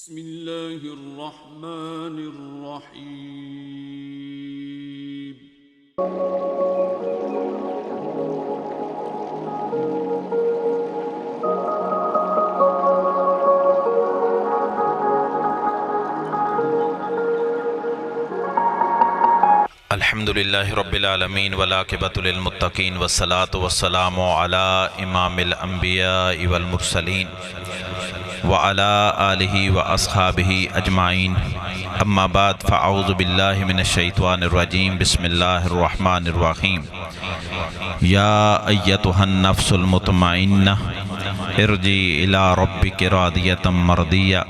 بسم اللہ الرحمن الرحیم۔ الحمدللہ رب العالمین والعاقبۃ للمتقین والصلاة والسلام علی امام الانبیاء والمرسلین وعلی آلہ واصحابہ اجمعین، اما بعد فاعوذ باللہ من الشیطان الرجیم، بسم اللہ الرحمن الرحیم۔ یا ایتھا النفس المطمئنہ ارجعی الی ربک راضیۃ مرضیہ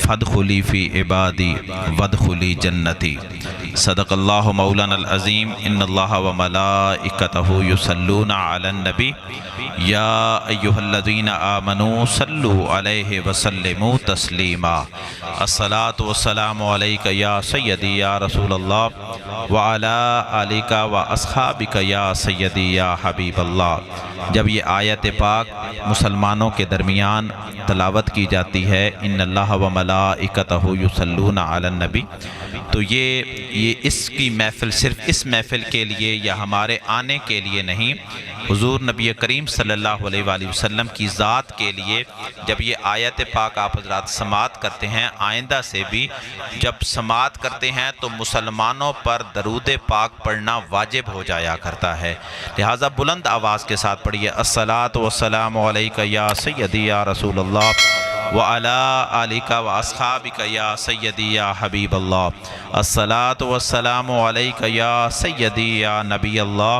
فادخلی فی عبادی وادخلی جنتی۔ صدق اللہ مولانا العظیم۔ ان اللہ وملائکتہ یصلون علی النبی یا ایہا الذین آمنوا صلوا علیہ وسلموا تسلیما۔ الصلاۃ والسلام علیک یا سیدی یا رسول اللہ وعلی آلک واصحابک یا سیدی یا حبیب اللہ۔ جب یہ آیت پاک مسلمانوں کے درمیان تلاوت کی جاتی ہے، ان اللہ وملائکتہ یصلون علی النبی، تو یہ اس کی محفل صرف اس محفل کے لیے یا ہمارے آنے کے لیے نہیں، حضور نبی کریم صلی اللہ علیہ وآلہ وسلم کی ذات کے لیے جب یہ آیت پاک آپ حضرات سماعت کرتے ہیں، آئندہ سے بھی جب سماعت کرتے ہیں تو مسلمانوں پر درود پاک پڑھنا واجب ہو جایا کرتا ہے، لہٰذا بلند آواز کے ساتھ پڑھیے۔ الصلاۃ والسلام علیک یا سیدی یا رسول اللہ وعلی آلک واصحابک یا سیدی یا حبیب اللہ۔ الصلاۃ والسلام علیک یا سیدی یا نبی اللہ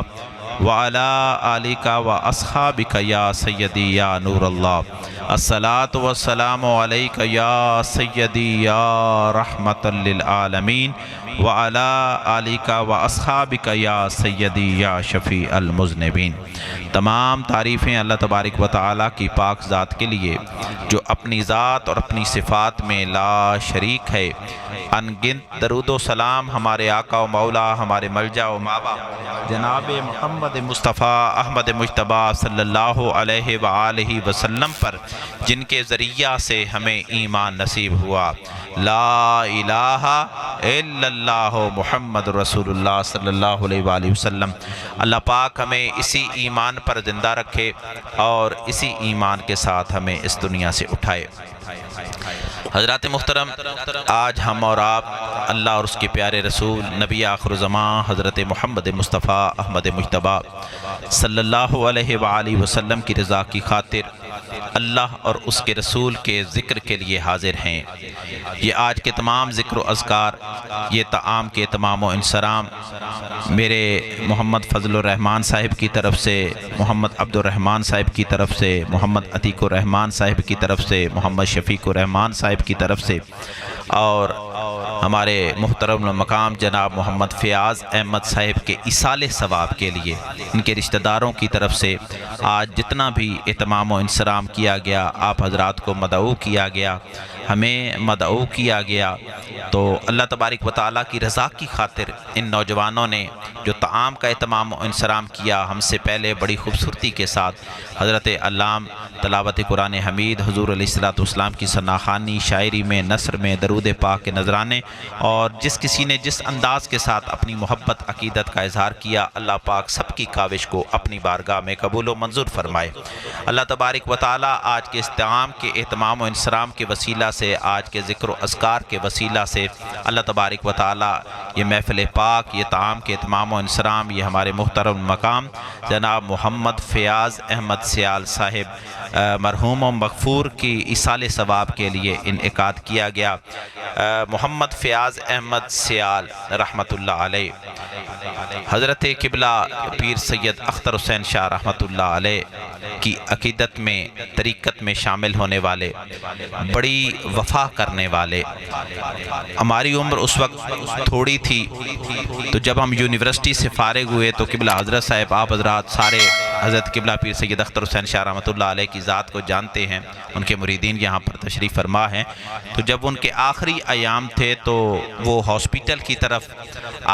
وعلی آلک واصحابک یا سیدی یا نور اللہ۔ الصلاۃ والسلام علیک یا سیدی یا رحمۃ للعالمین وعلی آلک واصحابک یا سیدی یا شفیع المذنبین۔ تمام تعریفیں اللہ تبارک و تعالیٰ کی پاک ذات کے لیے جو اپنی ذات اور اپنی صفات میں لا شریک ہے۔ ان گنت درود و سلام ہمارے آقا و مولا، ہمارے ملجا و مابا جناب محمد مصطفیٰ احمد مجتبیٰ صلی اللہ علیہ وآلہ وسلم پر، جن کے ذریعہ سے ہمیں ایمان نصیب ہوا۔ لا الہ الا اللہ محمد رسول اللہ صلی اللہ علیہ وآلہ وسلم۔ اللہ پاک ہمیں اسی ایمان پر زندہ رکھے اور اسی ایمان کے ساتھ ہمیں اس دنیا سے اٹھائے۔ حضرات محترم، آج ہم اور آپ اللہ اور اس کے پیارے رسول نبی آخر الزمان حضرت محمد مصطفیٰ احمد مجتبیٰ صلی اللہ علیہ وآلہ وسلم کی رضا کی خاطر اللہ اور اس کے رسول کے ذکر کے لیے حاضر ہیں۔ یہ آج کے تمام ذکر و اذکار، یہ طعام کے تمام و انصرام میرے محمد فضل الرحمن صاحب کی طرف سے، محمد عبد الرحمن صاحب کی طرف سے، محمد عتیق الرحمن صاحب کی طرف سے، محمد شفیق الرحمن صاحب کی طرف سے، اور ہمارے محترم مقام جناب محمد فیاض احمد صاحب کے ایصال ثواب کے لیے ان کے رشتہ داروں کی طرف سے آج جتنا بھی اہتمام و انصرام کیا گیا، آپ حضرات کو مدعو کیا گیا، ہمیں مدعو کیا گیا، تو اللہ تبارک و تعالیٰ کی رضا کی خاطر ان نوجوانوں نے جو طعام کا اہتمام و انصرام کیا، ہم سے پہلے بڑی خوبصورتی کے ساتھ حضرت علام تلاوت قرآن حمید، حضور علیہ السلام کی ثناخوانی، شاعری میں، نثر میں، درود پاک کے نذرانے، اور جس کسی نے جس انداز کے ساتھ اپنی محبت عقیدت کا اظہار کیا، اللہ پاک سب کی کاوش کو اپنی بارگاہ میں قبول و منظور فرمائے۔ اللہ تبارک و تعالیٰ آج کے استعام کے اہتمام و انصرام کے وسیلہ سے، آج کے ذکر و اذکار کے وسیلہ سے، اللہ تبارک و تعالیٰ یہ محفل پاک، یہ طعام کے اہتمام و انصرام، یہ ہمارے محترم مقام جناب محمد فیاض احمد سیال صاحب مرحوم و مغفور کی ایصال ثواب کے لیے انعقاد کیا گیا۔ محمد فیاض احمد سیال رحمۃ اللہ علیہ حضرت قبلہ پیر سید اختر حسین شاہ رحمۃ اللہ علیہ کی عقیدت میں، طریقت میں شامل ہونے والے، بڑی وفا کرنے والے۔ ہماری عمر اس وقت تھوڑی تھی، تو جب ہم یونیورسٹی سے فارغ ہوئے تو قبلہ حضرت صاحب، آپ حضرات سارے حضرت قبلہ پیر سید اختر حسین شاہ رحمۃ اللہ علیہ کی ذات کو جانتے ہیں، ان کے مریدین یہاں پر تشریف فرما ہیں، تو جب ان کے آخری ایام تھے تو وہ ہاسپیٹل کی طرف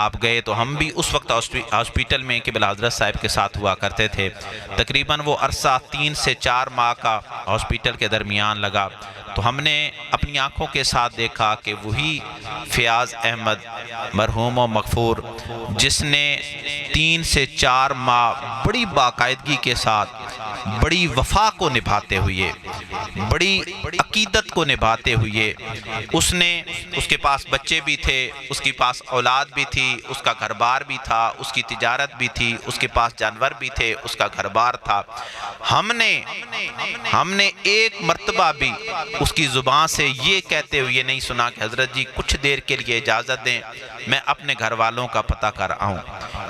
آپ گئے، تو ہم بھی اس وقت ہاسپیٹل میں قبلہ حضرت صاحب کے ساتھ ہوا کرتے تھے۔ تقریباً وہ عرصہ 3 سے 4 ماہ کا ہاسپیٹل کے درمیان لگا، تو ہم نے اپنی آنکھوں کے ساتھ دیکھا کہ وہی فیاض احمد مرحوم و مغفور جس نے 3 سے 4 ماہ بڑی باقاعدگی کے ساتھ بڑی وفا کو نبھاتے ہوئے، بڑی عقیدت کو نبھاتے ہوئے، اس کے پاس بچے بھی تھے، اس کے پاس اولاد بھی تھی، اس کا گھر بار بھی تھا، اس کی تجارت بھی تھی، اس کے پاس جانور بھی تھے، اس کا گھر بار تھا۔ ہم نے ایک مرتبہ بھی اس کی زبان سے یہ کہتے ہوئے نہیں سنا کہ حضرت جی کچھ دیر کے لیے اجازت دیں، میں اپنے گھر والوں کا پتہ کر آؤں۔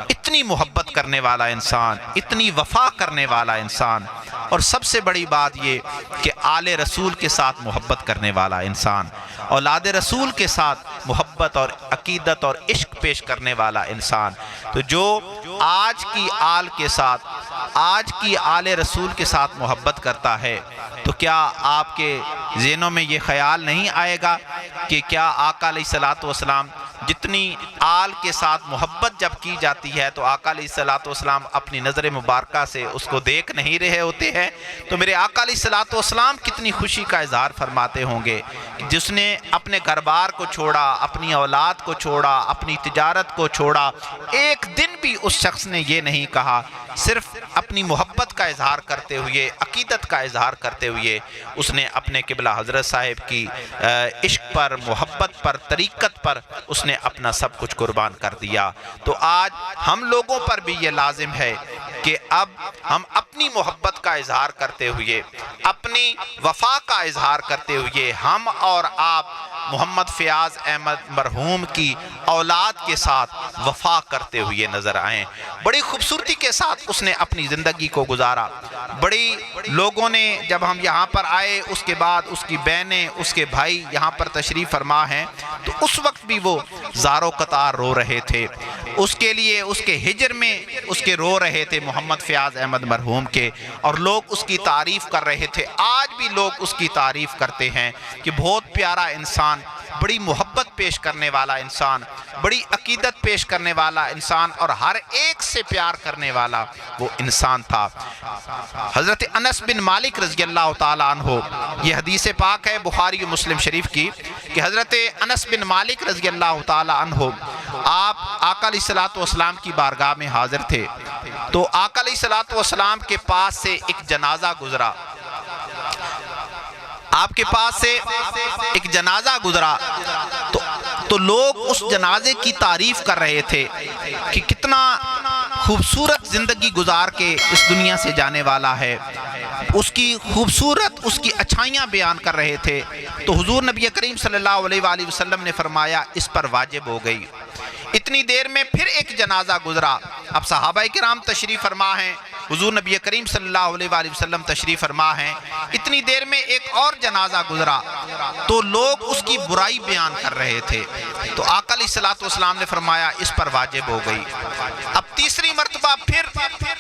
اتنی محبت کرنے والا انسان، اتنی وفا کرنے والا انسان، اور سب سے بڑی بات یہ کہ آل رسول کے ساتھ محبت کرنے والا انسان، اولاد رسول کے ساتھ محبت اور عقیدت اور عشق پیش کرنے والا انسان۔ تو جو آج کی آل کے ساتھ، آج کی آل رسول کے ساتھ محبت کرتا ہے، تو کیا آپ کے ذہنوں میں یہ خیال نہیں آئے گا کہ کیا آقا علیہ السلام جتنی آل کے ساتھ محبت جب کی جاتی ہے تو آقا علیہ السلام اپنی نظر مبارکہ سے اس کو دیکھ نہیں رہے ہوتے ہیں؟ تو میرے آقا علیہ السلام کتنی خوشی کا اظہار فرماتے ہوں گے جس نے اپنے گھر بار کو چھوڑا، اپنی اولاد کو چھوڑا، اپنی تجارت کو چھوڑا، ایک دن بھی اس شخص نے یہ نہیں کہا، صرف اپنی محبت کا اظہار کرتے ہوئے، عقیدت کا اظہار کرتے ہوئے اس نے اپنے قبلہ حضرت صاحب کی عشق پر، محبت پر، طریقت پر اس نے اپنا سب کچھ قربان کر دیا۔ تو آج ہم لوگوں پر بھی یہ لازم ہے کہ اب ہم اپنی محبت کا اظہار کرتے ہوئے، اپنی وفا کا اظہار کرتے ہوئے، ہم اور آپ محمد فیاض احمد مرحوم کی اولاد کے ساتھ وفا کرتے ہوئے نظر آئیں۔ بڑی خوبصورتی کے ساتھ اس نے اپنی زندگی کو گزارا۔ بڑی لوگوں نے جب ہم یہاں پر آئے، اس کے بعد اس کی بہنیں، اس کے بھائی یہاں پر تشریف فرما ہیں، تو اس وقت بھی وہ زار و قطار رو رہے تھے اس کے لیے، اس کے ہجر میں اس کے رو رہے تھے محمد فیاض احمد مرحوم کے، اور لوگ اس کی تعریف کر رہے تھے۔ آج بھی لوگ اس کی تعریف کرتے ہیں کہ بہت پیارا انسان، بڑی محبت پیش کرنے والا انسان، بڑی عقیدت پیش کرنے والا انسان، اور ہر ایک سے پیار کرنے والا وہ انسان تھا۔ حضرت انس بن مالک رضی اللہ تعالیٰ عنہ، یہ حدیث پاک ہے بخاری و مسلم شریف کی، کہ حضرت انس بن مالک رضی اللہ تعالیٰ عنہ آپ آقا علیہ السلام کی بارگاہ میں حاضر تھے، تو آقا علیہ السلام کے پاس سے ایک جنازہ گزرا، آپ کے پاس سے ایک جنازہ گزرا، تو لوگ اس جنازے کی تعریف کر رہے تھے کہ کتنا خوبصورت زندگی گزار کے اس دنیا سے جانے والا ہے، اس کی خوبصورت، اس کی اچھائیاں بیان کر رہے تھے۔ تو حضور نبی کریم صلی اللہ علیہ وآلہ وسلم نے فرمایا اس پر واجب ہو گئی۔ اتنی دیر میں پھر ایک جنازہ گزرا، اب صحابہ کرام تشریف فرما ہیں، حضور نبی کریم صلی اللہ علیہ وآلہ وسلم تشریف فرما ہیں، اتنی دیر میں ایک اور جنازہ گزرا، تو لوگ اس کی برائی بیان کر رہے تھے، تو آقا علیہ السلام نے فرمایا اس پر واجب ہو گئی۔ اب تیسری مرتبہ پھر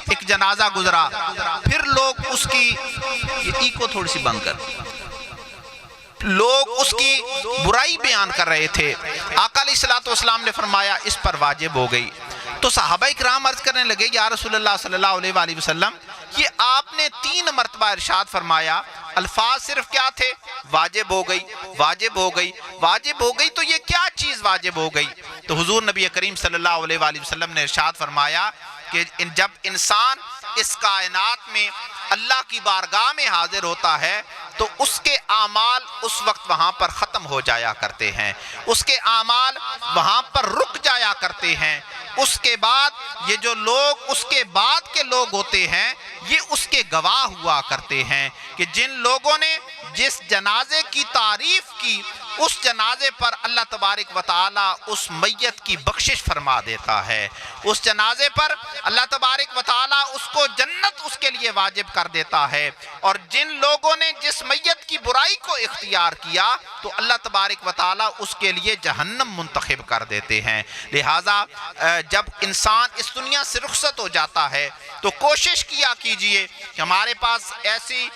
ایک جنازہ گزرا، پھر لوگ اس کی کو تھوڑی سی بند کر، لوگ اس کی برائی بیان کر رہے تھے، آقا علیہ السلام نے فرمایا اس پر واجب ہو گئی۔ تو صحابہ کرام عرض کرنے لگے یا رسول اللہ صلی اللہ علیہ وآلہ وسلم، یہ آپ نے 3 مرتبہ ارشاد فرمایا، الفاظ صرف کیا تھے؟ واجب ہو گئی، واجب ہو گئی، واجب ہو گئی، تو یہ کیا چیز واجب ہو گئی؟ تو حضور نبی کریم صلی اللہ علیہ وآلہ وسلم نے ارشاد فرمایا کہ جب انسان اس کائنات میں اللہ کی بارگاہ میں حاضر ہوتا ہے تو اس کے اعمال اس وقت وہاں پر ختم ہو جایا کرتے ہیں، اس کے اعمال وہاں پر رک جایا کرتے ہیں۔ اس کے بعد یہ جو لوگ اس کے بعد کے لوگ ہوتے ہیں یہ اس کے گواہ ہوا کرتے ہیں کہ جن لوگوں نے جس جنازے کی تعریف کی اس جنازے پر اللہ تبارک و تعالی اس میت کی بخشش فرما دیتا ہے، اس جنازے پر اللہ تبارک و تعالی اس کو جنت اس کے لیے واجب کر دیتا ہے، اور جن لوگوں نے جس میت کی برائی کو اختیار کیا تو اللہ تبارک و تعالی اس کے لیے جہنم منتخب کر دیتے ہیں۔ لہٰذا جب انسان اس دنیا سے رخصت ہو جاتا ہے تو کوشش کیا کیجئے کہ ہمارے پاس ایسی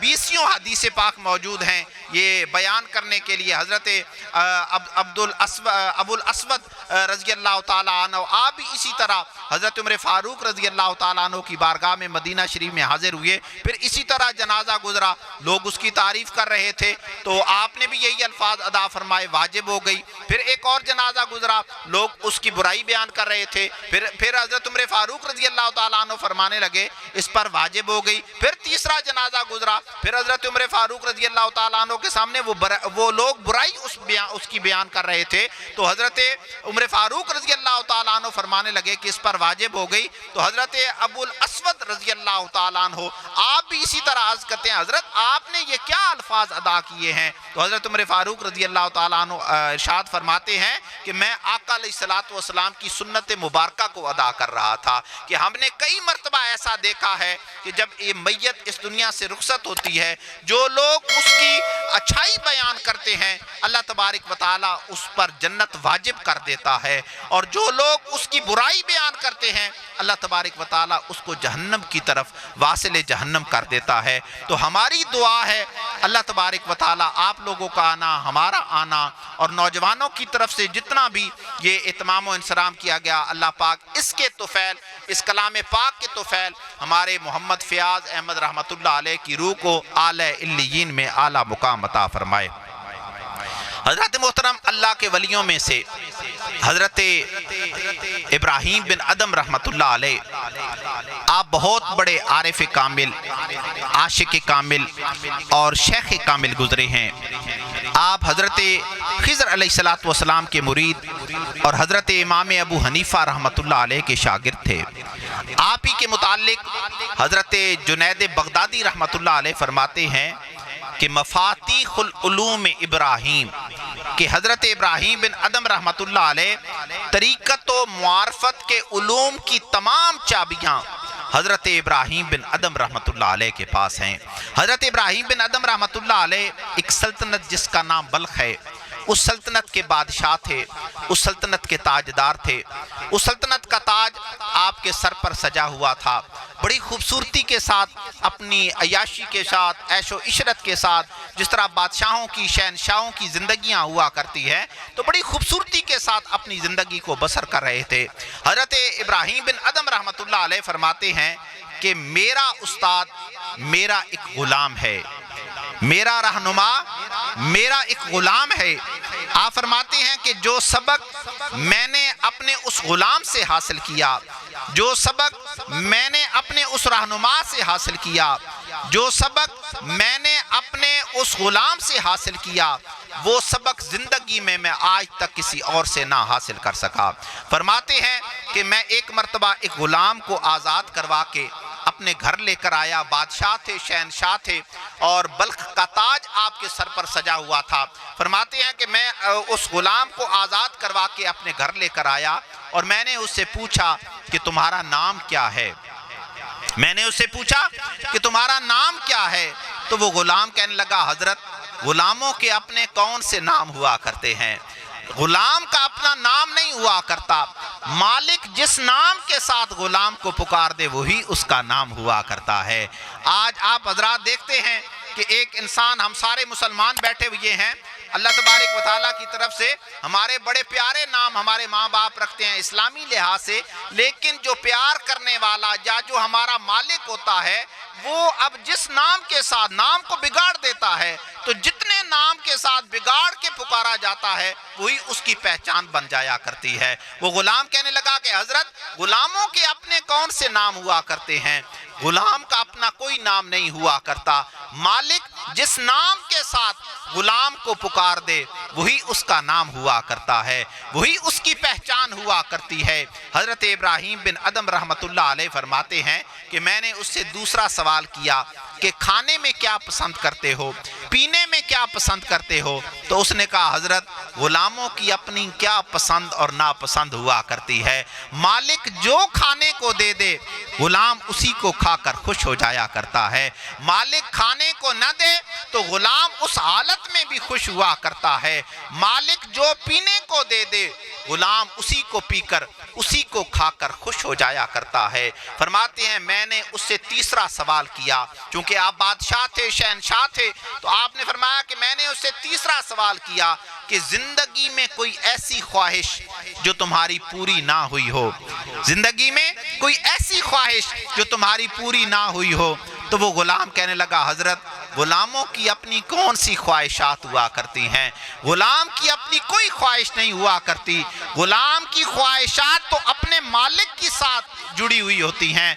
20 حدیث پاک موجود ہیں، یہ بیان بیان کرنے کے لیے حضرت ابو الاسود رضی اللہ تعالیٰ عنہ، آپ بھی اسی طرح حضرت عمر فاروق رضی اللہ تعالیٰ عنہ کی بارگاہ میں مدینہ شریف میں حاضر ہوئے. پھر اسی طرح جنازہ گزرا، لوگ اس کی تعریف کر رہے تھے تو آپ نے بھی یہی الفاظ ادا فرمائے، واجب ہو گئی. پھر ایک اور جنازہ گزرا، لوگ اس کی برائی بیان کر رہے تھے. پھر حضرت عمر فاروق رضی اللہ تعالیٰ عنہ فرمانے لگے اس پر واجب ہو گئی. پھر تیسرا جنازہ گزرا، پھر حضرت عمر فاروق رضی اللہ تعالیٰ عنہ کے سامنے وہ لوگ برائی اس کی بیان کر رہے تھے تو حضرت عمر فاروق رضی اللہ تعالیٰ عنہ فرمانے لگے کہ اس پر واجب ہو گئی. تو حضرت ابو الاسود رضی اللہ تعالیٰ عنہ آپ بھی اسی طرح عرض کرتے ہیں حضرت آپ نے یہ کیا الفاظ ادا کیے ہیں؟ تو حضرت عمر فاروق رضی اللہ تعالیٰ عنہ ارشاد فرماتے ہیں کہ میں آقا علیہ السلام کی سنت مبارکہ کو ادا کر رہا تھا کہ ہم نے کئی مرتبہ ایسا دیکھا ہے کہ جب یہ میت اس دنیا سے رخصت ہوتی ہے، جو لوگ اس کی اچھائی بیان کرتے ہیں اللہ تبارک و تعالیٰ اس پر جنت واجب کر دیتا ہے، اور جو لوگ اس کی برائی بیان کرتے ہیں اللہ تبارک و تعالیٰ اس کو جہنم کی طرف واصل جہنم کر دیتا ہے. تو ہماری دعا ہے اللہ تبارک و تعالیٰ آپ لوگوں کا آنا، ہمارا آنا اور نوجوانوں کی طرف سے جتنا بھی یہ اہتمام و انصرام کیا گیا، اللہ پاک اس کے طفیل، اس کلام پاک کے طفیل ہمارے محمد فیاض احمد رحمت اللہ علیہ کی روح کو اعلی علیین میں اعلیٰ مقام عطا فرمائے. حضرت محترم اللہ کے ولیوں میں سے حضرت ابراہیم بن ادم رحمت اللہ علیہ، آپ بہت بڑے عارف کامل، عاشق کامل اور شیخ کامل گزرے ہیں. آپ حضرت خضر علیہ السلام کے مرید اور حضرت امام ابو حنیفہ رحمت اللہ علیہ کے شاگرد تھے. آپ ہی کے متعلق حضرت جنید بغدادی رحمت اللہ علیہ فرماتے ہیں کہ مفاتیح العلوم ابراہیم، کہ حضرت ابراہیم بن ادم رحمت اللہ علیہ طریقت و معارفت کے علوم کی تمام چابیاں حضرت ابراہیم بن ادم رحمت اللہ علیہ کے پاس ہیں. حضرت ابراہیم بن ادم رحمت اللہ علیہ ایک سلطنت جس کا نام بلخ ہے، اس سلطنت کے بادشاہ تھے، اس سلطنت کے تاجدار تھے. اس سلطنت کا تاج آپ کے سر پر سجا ہوا تھا. بڑی خوبصورتی کے ساتھ، اپنی عیاشی کے ساتھ، عیش و عشرت کے ساتھ، جس طرح بادشاہوں کی، شہنشاہوں کی زندگیاں ہوا کرتی ہے، تو بڑی خوبصورتی کے ساتھ اپنی زندگی کو بسر کر رہے تھے. حضرت ابراہیم بن ادم رحمت اللہ علیہ فرماتے ہیں کہ میرا استاد میرا ایک غلام ہے، میرا رہنما میرا ایک غلام ہے. آپ فرماتے ہیں کہ جو سبق میں نے اپنے اس غلام سے حاصل کیا، جو سبق میں نے اپنے اس رہنما سے حاصل کیا، جو سبق میں نے اپنے اس غلام سے حاصل کیا، وہ سبق زندگی میں آج تک کسی اور سے نہ حاصل کر سکا. فرماتے ہیں کہ میں ایک مرتبہ ایک غلام کو آزاد کروا کے اپنے گھر لے کر آیا. بادشاہ تھے، شہنشاہ تھے، اور بلخ کا تاج آپ کے سر پر سجا ہوا تھا. فرماتے ہیں کہ میں اس غلام کو آزاد کروا کے اپنے گھر لے کر آیا اور میں نے اس سے پوچھا کہ تمہارا نام کیا ہے؟ میں نے اس سے پوچھا کہ تمہارا نام کیا ہے؟ تو وہ غلام کہنے لگا حضرت غلاموں کے اپنے کون سے نام ہوا کرتے ہیں، غلام کا اپنا نام نہیں ہوا کرتا، مالک جس نام کے ساتھ غلام کو پکار دے وہی اس کا نام ہوا کرتا ہے. آج آپ حضرات دیکھتے ہیں کہ ایک انسان، ہم سارے مسلمان بیٹھے ہوئے ہیں، اللہ تبارک و تعالیٰ کی طرف سے ہمارے بڑے پیارے نام ہمارے ماں باپ رکھتے ہیں اسلامی لحاظ سے، لیکن جو پیار کرنے والا یا جو ہمارا مالک ہوتا ہے وہ اب جس نام کے ساتھ نام کو بگاڑ دیتا ہے، تو جتنے نام کے ساتھ بگاڑ کے پکارا جاتا ہے وہی اس کی پہچان بن جایا کرتی ہے. وہ غلام کہنے لگا کہ حضرت غلاموں کے اپنے کون سے نام ہوا کرتے ہیں؟ غلام کا اپنا کوئی نام نہیں ہوا کرتا، مالک جس نام کے ساتھ غلام کو پکار دے وہی اس کا نام ہوا کرتا ہے، وہی اس کی پہچان ہوا کرتی ہے. حضرت ابراہیم بن ادم رحمت اللہ علیہ فرماتے ہیں کہ میں نے اس سے دوسرا سوال کیا کہ کھانے میں کیا پسند کرتے ہو، پینے میں کیا پسند کرتے ہو؟ تو اس نے کہا حضرت غلاموں کی اپنی کیا پسند اور ناپسند ہوا کرتی ہے۔ مالک جو کھانے کو دے دے غلام اسی کو کھا کر خوش ہو جایا کرتا ہے۔ مالک کھانے کو نہ دے تو غلام اس حالت میں بھی خوش ہوا کرتا ہے۔ مالک جو پینے کو دے دے غلام اسی کو پی کر اسی کو کھا کر خوش ہو جایا کرتا ہے۔ فرماتے ہیں میں نے اس سے تیسرا سوال کیا، چونکہ آپ بادشاہ تھے، شہنشاہ تھے، تو آپ نے فرمایا کہ میں نے اس سے تیسرا سوال کیا کہ زندگی میں کوئی ایسی خواہش جو تمہاری پوری نہ ہوئی ہو، زندگی میں کوئی ایسی خواہش جو تمہاری پوری نہ ہوئی ہو۔ تو وہ غلام کہنے لگا حضرت غلاموں کی اپنی کون سی خواہشات ہوا کرتی ہیں، غلام کی اپنی کوئی خواہش نہیں ہوا کرتی، غلام کی خواہشات تو اپنے مالک کے ساتھ جڑی ہوئی ہوتی ہیں،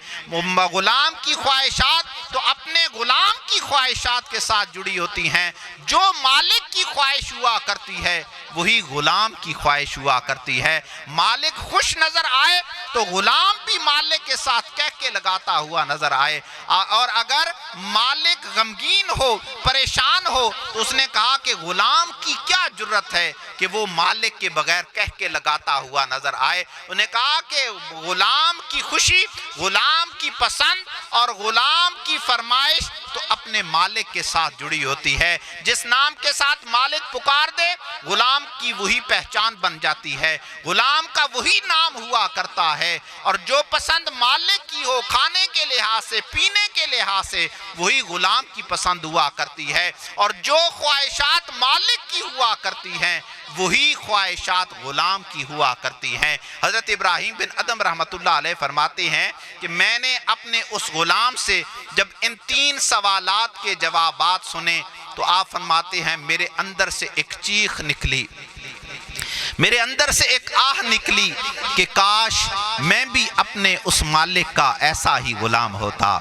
غلام کی خواہشات تو اپنے غلام کی خواہشات کے ساتھ جڑی ہوتی ہیں۔ جو مالک کی خواہش ہوا کرتی ہے وہی غلام کی خواہش ہوا کرتی ہے۔ مالک خوش نظر آئے تو غلام بھی مالک کے ساتھ کہہ کے لگاتا ہوا نظر آئے، اور اگر مالک غمگین ہو، پریشان ہو، تو اس نے کہا کہ غلام کی کیا جرت ہے کہ وہ مالک کے بغیر کہہ کے لگاتا ہوا نظر آئے۔ انہوں نے کہا کہ غلام کی خوشی، غلام کی پسند اور غلام کی فرمائش تو اپنے مالک کے ساتھ جڑی ہوتی ہے۔ جس نام کے ساتھ مالک پکار دے غلام کی وہی پہچان بن جاتی ہے، غلام کا وہی نام ہوا کرتا ہے، اور جو پسند مالک کی ہو کھانے کے لحاظ سے، پینے کے لحاظ سے، وہی غلام کی پسند ہوا کرتی ہے، اور جو خواہشات مالک کی ہوا کرتی ہیں وہی خواہشات غلام کی ہوا کرتی ہیں۔ حضرت ابراہیم بن ادم رحمۃ اللہ علیہ فرماتے ہیں کہ میں نے اپنے اس غلام سے جب ان 3 سوالات کے جوابات سنے تو آپ فرماتے ہیں میرے اندر سے ایک چیخ نکلی، میرے اندر سے ایک آہ نکلی کہ کاش میں بھی اپنے اس مالک کا ایسا ہی غلام ہوتا۔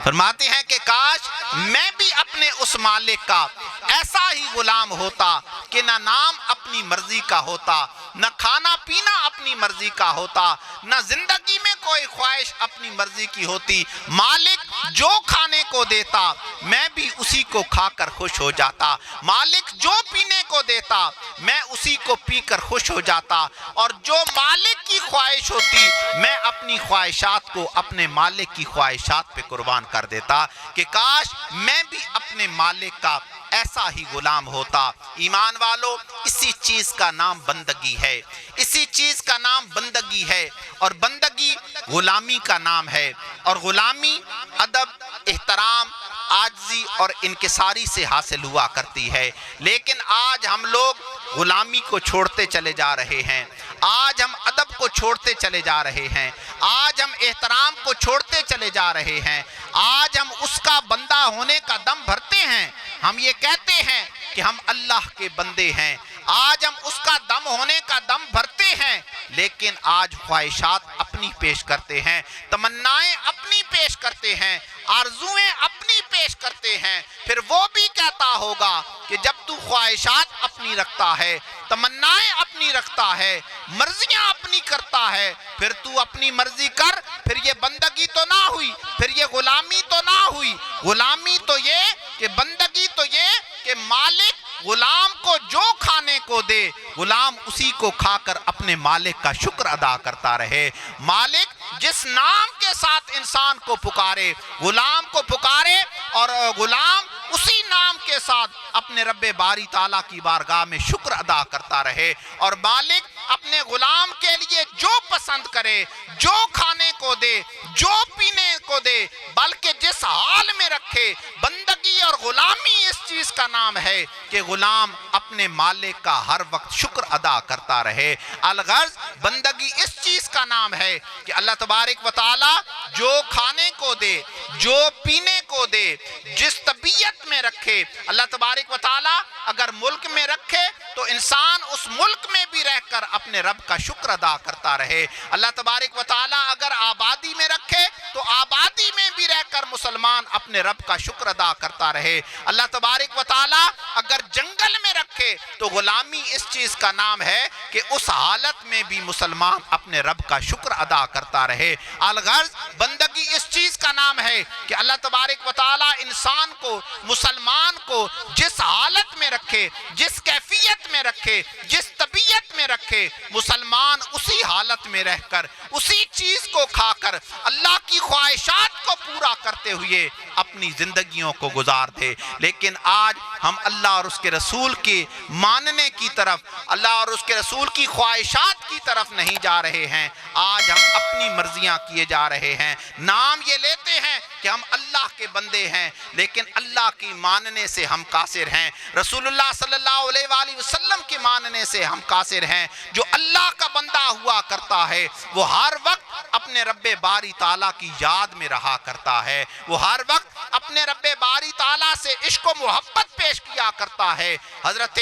فرماتے ہیں کہ کاش میں بھی اپنے اس مالک کا ایسا ہی غلام ہوتا کہ نہ نام اپنی مرضی کا ہوتا، نہ کھانا پینا اپنی مرضی کا ہوتا، نہ زندگی میں کوئی خواہش اپنی مرضی کی ہوتی۔ مالک جو کھانے کو دیتا میں بھی اسی کو کھا کر خوش ہو جاتا، مالک جو پینے کو دیتا میں اسی کو پی کر خوش ہو جاتا، اور جو مالک کی خواہش ہوتی میں اپنی خواہشات کو اپنے مالک کی خواہشات پہ قربان کر دیتا کہ کاش میں بھی اپنے مالک کا ایسا ہی غلام ہوتا۔ ایمان والو، اسی چیز کا نام بندگی ہے، اسی چیز کا نام بندگی ہے، اور بندگی غلامی کا نام ہے، اور غلامی ادب، احترام، عاجزی اور انکساری سے حاصل ہوا کرتی ہے۔ لیکن آج ہم لوگ غلامی کو چھوڑتے چلے جا رہے ہیں، آج ہم ادب کو چھوڑتے چلے جا رہے ہیں، آج ہم احترام کو چھوڑتے چلے جا رہے ہیں، آج ہم اس کا بندہ ہونے کا دم بھرتے ہیں، ہم یہ کہتے ہیں کہ ہم اللہ کے بندے ہیں، آج ہم اس کا دم ہونے کا دم بھرتے ہیں، لیکن آج خواہشات اپنی پیش کرتے ہیں، تمنائیں اپنی پیش کرتے ہیں، آرزویں اپنی پیش کرتے ہیں۔ پھر وہ بھی کہتا ہوگا کہ جب تو خواہشات اپنی رکھتا ہے، تمنائیں اپنی رکھتا ہے، مرضیاں اپنی کرتا ہے، پھر تو اپنی مرضی کر، پھر یہ بندگی تو نہ ہوئی، پھر یہ غلامی تو نہ ہوئی۔ غلامی تو یہ کہ بندگی تو یہ کہ مالک غلام کو جو کھانے کو دے غلام اسی کو کھا کر اپنے مالک کا شکر ادا کرتا رہے۔ مالک جس نام کے ساتھ انسان کو پکارے غلام کو پکارے، اور غلام اسی نام کے ساتھ اپنے رب باری تعالیٰ کی بارگاہ میں شکر ادا کرتا رہے، اور مالک اپنے غلام کے لیے جو پسند کرے، جو کھانے کو دے، جو پینے کو دے، بلکہ جس حال میں رکھے۔ بندگی اور غلامی اس چیز کا نام ہے کہ غلام اپنے مالک کا ہر وقت شکر ادا کرتا رہے۔ الغرض بندگی اس چیز کا نام ہے کہ اللہ تبارک و تعالی جو کھانے کو دے، جو پینے کو دے، جس طبیعت میں رکھے۔ اللہ تبارک و تعالی اگر ملک میں رکھے تو انسان اس ملک میں بھی رہ کر اپنے رب کا شکر ادا کرتا رہے۔ اللہ تبارک و تعالی اگر آبادی میں رکھے تو آبادی میں بھی رہ کر مسلمان اپنے رب کا شکر ادا کرتا رہے۔ اللہ تبارک تبارک و تعالی اگر جنگل میں رکھے تو غلامی اس چیز کا نام ہے کہ اس حالت میں بھی مسلمان اپنے رب کا شکر ادا کرتا رہے۔ الغرض بندگی اس چیز کا نام ہے کہ اللہ تبارک و تعالی انسان کو، مسلمان کو جس حالت میں رکھے، جس کیفیت میں رکھے، جس طبیعت میں رکھے، مسلمان اسی حالت میں رہ کر، اسی چیز کو کھا کر، اللہ کی خواہشات کو پورا کرتے ہوئے اپنی زندگیوں کو گزار دے۔ لیکن آج ہم اللہ اور اس کے رسول کے ماننے کی طرف، اللہ اور اس کے رسول کی خواہشات کی طرف نہیں جا رہے ہیں۔ آج ہم اپنی مرضیاں کیے جا رہے ہیں، نام یہ لیتے ہیں کہ ہم اللہ کے بندے ہیں، لیکن اللہ کی ماننے سے ہم قاصر ہیں، رسول اللہ صلی اللہ علیہ وآلہ وسلم کے ماننے سے ہم قاصر ہیں۔ جو اللہ کا بندہ ہوا کرتا ہے وہ ہر وقت اپنے رب باری تعالیٰ کی یاد میں رہا کرتا ہے، وہ ہر وقت اپنے رب باری تعالیٰ سے عشق و محبت پیش کیا کرتا ہے۔ حضرت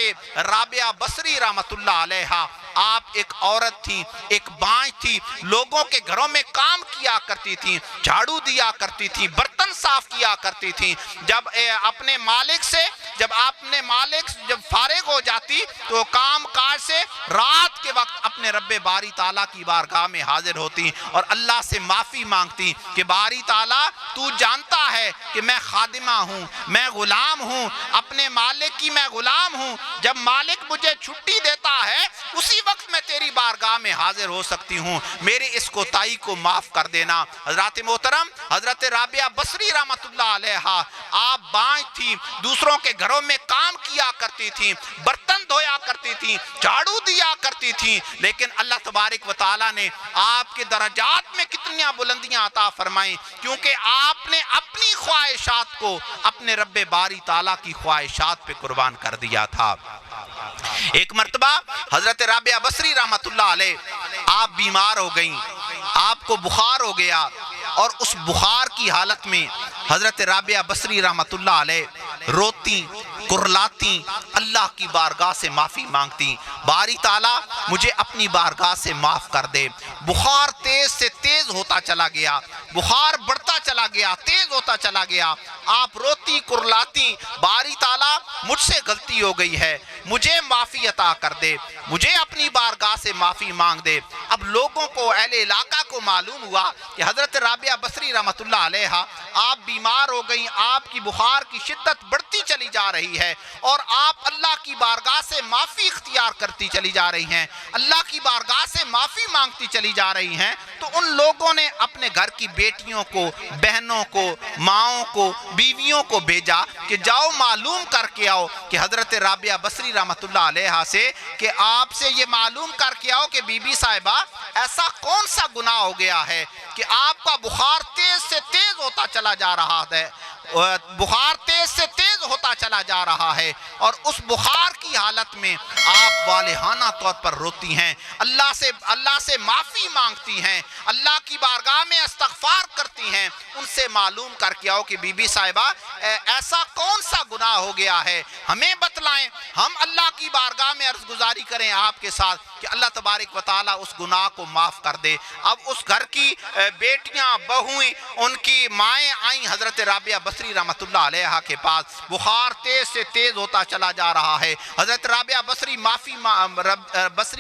رابعہ بصری رحمت اللہ علیہا آپ ایک عورت تھی، ایک بانجھ تھی، لوگوں کے گھروں میں کام کیا کرتی تھی، جھاڑو دیا کرتی تھی، برتن صاف کیا کرتی تھی۔ جب اپنے مالک سے جب فارغ ہو جاتی تو کام کاج سے رات کے وقت اپنے رب باری تعالیٰ کی بارگاہ میں حاضر ہوتی اور اللہ سے معافی مانگتی کہ باری تعالیٰ تو جانتا ہے کہ میں خادمہ ہوں، میں غلام ہوں، اپنے مالک کی میں غلام ہوں، جب مالک مجھے چھٹی دیتا ہے اسی وقت میں تیری بارگاہ میں حاضر ہو سکتی ہوں، میری اس کوتاہی کو معاف کر دینا۔ حضرات محترم، حضرت رابعہ بصری رحمت اللہ علیہا آپ بانجھ تھی، دوسروں کے گھروں میں کام کیا کرتی تھی، برتن دھویا کرتی تھی، جھاڑو دیا کرتی تھی، لیکن اللہ تبارک و تعالیٰ نے آپ کے درجات میں کتنی بلندیاں عطا فرمائیں، کیونکہ آپ نے اپنی خواہشات کو اپنے رب باری تعالیٰ کی خواہشات پہ قربان کر دیا تھا۔ ایک مرتبہ حضرت رابعہ بصری رحمت اللہ علیہ آپ بیمار ہو گئیں، آپ کو بخار ہو گیا، اور اس بخار کی حالت میں حضرت رابعہ بصری رحمت اللہ علیہ روتی، کرلاتی، اللہ کی بارگاہ سے معافی مانگتی، باری تعالیٰ مجھے اپنی بارگاہ سے معاف کر دے۔ بخار تیز سے تیز ہوتا چلا گیا، بخار بڑھتا چلا گیا، تیز ہوتا چلا گیا، آپ روتی کرلاتی، باری تعالیٰ مجھ سے غلطی ہو گئی ہے، مجھے معافی عطا کر دے، مجھے اپنی بارگاہ سے معافی مانگ دے۔ اب لوگوں کو، اہل علاقہ کو معلوم ہوا کہ حضرت رابعہ بصری رحمت اللہ علیہا آپ بیمار ہو گئیں، آپ کی بخار کی شدت بڑھتی چلی جا رہی ہے اور آپ اللہ کی بارگاہ سے معافی اختیار کرتی چلی جا رہی ہیں، اللہ کی بارگاہ سے معافی مانگتی چلی جا رہی ہیں، تو ان لوگوں نے اپنے گھر کی بیٹیوں کو، بہنوں کو، ماؤں کو، بیویوں کو بھیجا کہ جاؤ معلوم کر کے آؤ کہ حضرت رابعہ بصری رحمت اللہ علیہا سے کہ آپ سے یہ معلوم کر کے آؤ کہ بی بی صاحبہ ایسا کون سا گناہ ہو گیا ہے کہ آپ کا بخار تیز سے تیز ہوتا چلا جا رہا ہے، بخار تیز سے تیز ہوتا چلا جا رہا ہے، اور اس بخار کی حالت میں آپ والہانہ طور پر روتی ہیں، اللہ سے معافی مانگتی ہیں، اللہ کی بارگاہ میں استغفار کرتی ہیں۔ ان سے معلوم کر کے آؤ کہ بی بی صاحبہ ایسا کون سا گناہ ہو گیا ہے، ہمیں بتلائیں، ہم اللہ کی بارگاہ میں عرض گزاری کریں آپ کے ساتھ کہ اللہ تبارک و تعالیٰ اس گناہ کو معاف کر دے۔ اب اس گھر کی بیٹیاں، بہویں، ان کی مائیں آئیں حضرت رابعہ بصری رحمت اللہ علیہا کے پاس، بخار تیز سے تیز ہوتا چلا جا رہا ہے، حضرت رابعہ بصری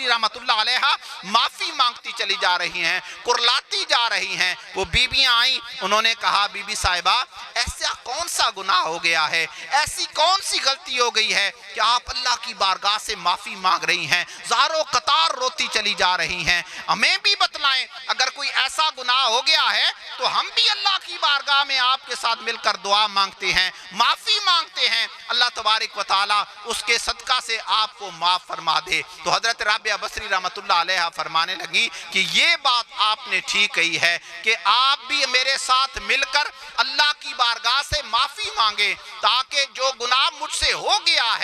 رحمت اللہ علیہا معافی مانگتی چلی جا رہی ہیں، کرلاتی جا رہی ہیں۔ وہ بیویاں آئیں، انہوں نے کہا بی بی صاحبہ ایسا کون سا گناہ ہو گیا ہے، ایسی کون سی غلطی ہو گئی ہے کہ آپ اللہ کی بارگاہ سے معافی مانگ رہی ہیں، زارو قطار روتی چلی جا رہی ہیں، ہمیں بھی بتلائیں اگر کوئی ایسا گناہ ہو گیا ہے تو ہم بھی اللہ کی بارگاہ میں آپ کے ساتھ مل کر دعا مانگتے ہیں، معافی مانگتے ہیں، اللہ تبارک و تعالیٰ اس کے صدقہ سے آپ کو معاف فرما دے۔ تو حضرت رابعہ بصری رحمت اللہ علیہا فرمانے لگی کہ یہ بات آپ نے ٹھیک کہی ہے کہ آپ بھی میرے ساتھ مل کر اللہ کی بارگاہ سے معافی مانگے تاکہ جو گناہ مجھ سے ہو گیا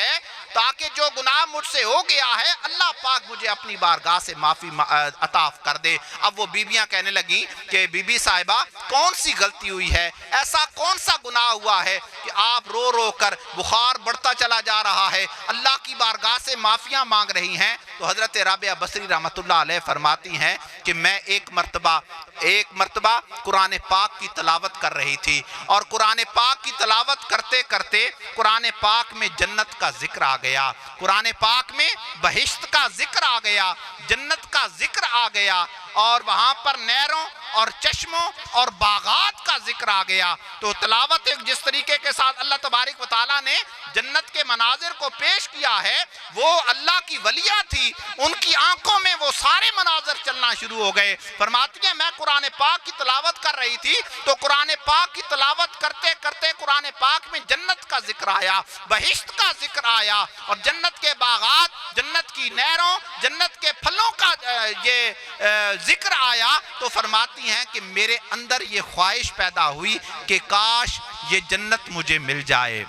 ہے، اللہ پاک مجھے اپنی بارگاہ سے معافی عطا کر دے۔ اب وہ بیویاں کہنے لگیں کہ بی بی صاحبہ کون سی غلطی ہوئی ہے، ایسا کون سا گناہ ہوا ہے کہ آپ رو رو کر بخار بڑھتا چلا جا رہا ہے، اللہ کی بارگاہ سے معافیاں مانگ رہی ہیں۔ تو حضرت رابعہ بصری رحمۃ اللہ علیہ فرماتی ہیں کہ میں ایک مرتبہ قرآن پاک کی تلاوت کر رہی تھی، اور قرآن پاک کی تلاوت کرتے کرتے قرآن پاک میں جنت کا ذکر آ گیا، قرآن پاک میں بہشت کا ذکر آ گیا، جنت کا ذکر آ گیا، اور وہاں پر نہروں اور چشموں اور باغات کا ذکر آ گیا۔ تو تلاوت ایک جس طریقے کے ساتھ اللہ تبارک و تعالیٰ نے جنت کے مناظر کو پیش کیا ہے، وہ اللہ کی ولیہ تھی، ان کی آنکھوں میں وہ سارے مناظر چلنا شروع ہو گئے۔ فرماتی ہیں میں قرآن پاک کی تلاوت کر رہی تھی تو قرآن پاک کی تلاوت کرتے کرتے قرآن پاک میں جنت کا ذکر آیا، بہشت کا ذکر آیا، اور جنت کے باغات، جنت کی نہروں، جنت کے پھلوں کا یہ ذکر آیا۔ تو فرماتی ہیں کہ میرے اندر یہ خواہش پیدا ہوئی کہ کاش یہ جنت مجھے مل جائے۔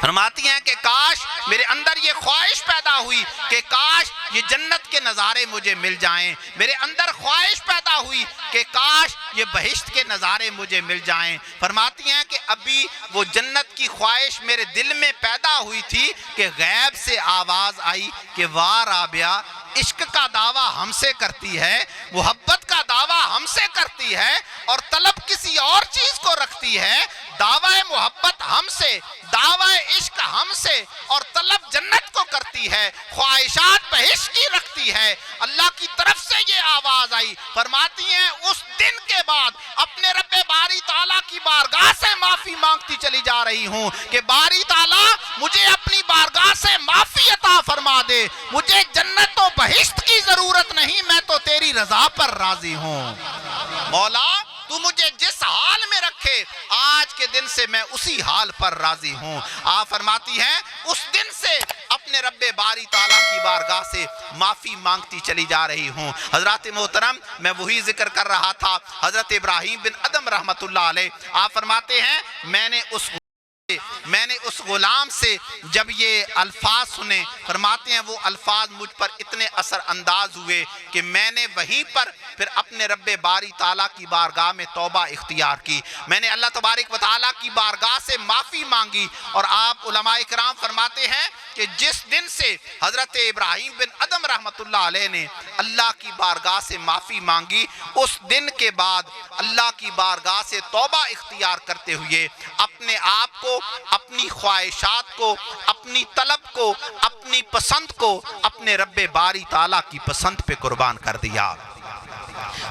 فرماتی ہیں کہ کاش میرے اندر یہ خواہش پیدا ہوئی کہ کاش یہ جنت کے نظارے مجھے مل جائیں، میرے اندر خواہش پیدا ہوئی کہ کاش یہ بہشت کے نظارے مجھے مل جائیں۔ فرماتی ہیں کہ ابھی وہ جنت کی خواہش میرے دل میں پیدا ہوئی تھی کہ غیب سے آواز آئی کہ واہ رابعہ، عشق کا دعویٰ ہم سے کرتی ہے، محبت کا دعویٰ ہم سے کرتی ہے، اور طلب کسی اور چیز کو رکھتی ہے۔ دعویٰ محبت ہم سے، دعویٰ عشق ہم سے، اور طلب جنت کو کرتی ہے، خواہشات بہشت کی رکھتی ہے۔ اللہ کی طرف سے یہ آواز آئی۔ فرماتی ہیں اس دن کے بعد اپنے رب باری تعالیٰ کی بارگاہ سے معافی مانگتی چلی جا رہی ہوں کہ باری تعالیٰ مجھے اپنی بارگاہ سے معافی عطا فرما دے، مجھے جنت و بہشت کی ضرورت نہیں، میں تو تیری رضا پر راضی ہوں۔ مولا تو مجھے جس حال میں رکھے آج کے دن سے میں اسی حال پر راضی ہوں۔ آپ فرماتی ہیں اس دن سے اپنے رب باری تعالیٰ کی بارگاہ سے معافی مانگتی چلی جا رہی ہوں۔ حضرات محترم، میں وہی ذکر کر رہا تھا حضرت ابراہیم بن ادم رحمت اللہ علیہ۔ آپ فرماتے ہیں میں نے اس غلام سے جب یہ الفاظ سنے، فرماتے ہیں وہ الفاظ مجھ پر اتنے اثر انداز ہوئے کہ میں نے وہیں پر پھر اپنے رب باری تعالیٰ کی بارگاہ میں توبہ اختیار کی، میں نے اللہ تبارک و تعالیٰ کی بارگاہ سے معافی مانگی۔ اور آپ علماء کرام فرماتے ہیں کہ جس دن سے حضرت ابراہیم بن ادم رحمت اللہ علیہ نے اللہ کی بارگاہ سے معافی مانگی، اس دن کے بعد اللہ کی بارگاہ سے توبہ اختیار کرتے ہوئے اپنے آپ کو، اپنی خواہشات کو، اپنی طلب کو، اپنی پسند کو اپنے رب باری تعالیٰ کی پسند پہ قربان کر دیا۔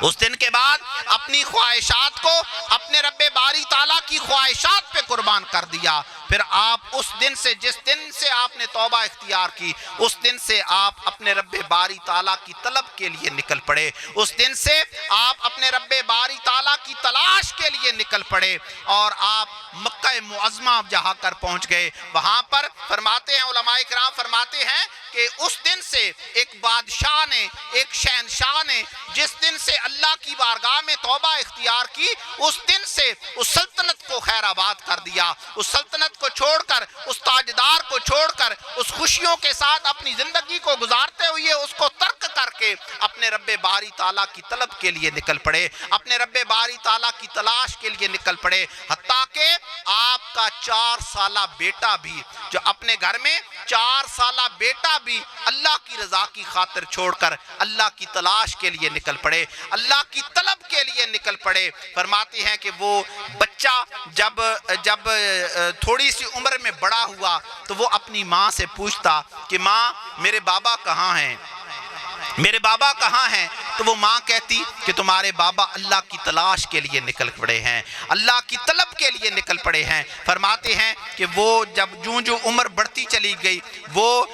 اس دن کے بعد اپنی خواہشات کو اپنے رب باری تعالیٰ کی خواہشات پہ قربان کر دیا۔ پھر آپ اس دن سے، جس دن سے آپ نے توبہ اختیار کی، اس دن سے آپ اپنے رب باری تعالیٰ کی طلب کے لیے نکل پڑے، اس دن سے آپ اپنے رب باری تعالیٰ کی تلاش کے لیے نکل پڑے، اور آپ مکہ معظمہ جہاں کر پہنچ گئے۔ وہاں پر فرماتے ہیں علماء کرام فرماتے ہیں کہ اس دن سے ایک بادشاہ نے، ایک شہنشاہ نے جس دن سے اللہ کی بارگاہ میں توبہ اختیار کی، اس دن سے اس سلطنت کو خیر آباد کر دیا، اس سلطنت کو چھوڑ کر، اس تاجدار کو چھوڑ کر، اس خوشیوں کے ساتھ اپنی زندگی کو گزارتے ہوئے اس کو ترک کر کے اپنے رب باری تعالیٰ کی طلب کے لیے نکل پڑے، اپنے رب باری تعالیٰ کی تلاش کے لیے نکل پڑے۔ حتیٰ کہ آپ کا 4 سالہ بیٹا بھی، جو اپنے گھر میں 4 سالہ بیٹا بھی اللہ کی رضا کی خاطر چھوڑ کر اللہ کی تلاش کے لیے نکل پڑے، اللہ کی طلب کے لیے نکل پڑے۔ فرماتی ہیں کہ وہ بچہ جب تھوڑی سی عمر میں بڑا ہوا تو وہ اپنی ماں سے پوچھتا کہ ماں میرے بابا کہاں ہیں، میرے بابا کہاں ہیں؟ تو وہ ماں کہتی کہ تمہارے بابا اللہ کی تلاش کے لیے نکل پڑے ہیں، اللہ کی طلب کے لیے نکل پڑے ہیں۔ فرماتے ہیں کہ وہ جب جو عمر بڑھتی چلی گئی، وہ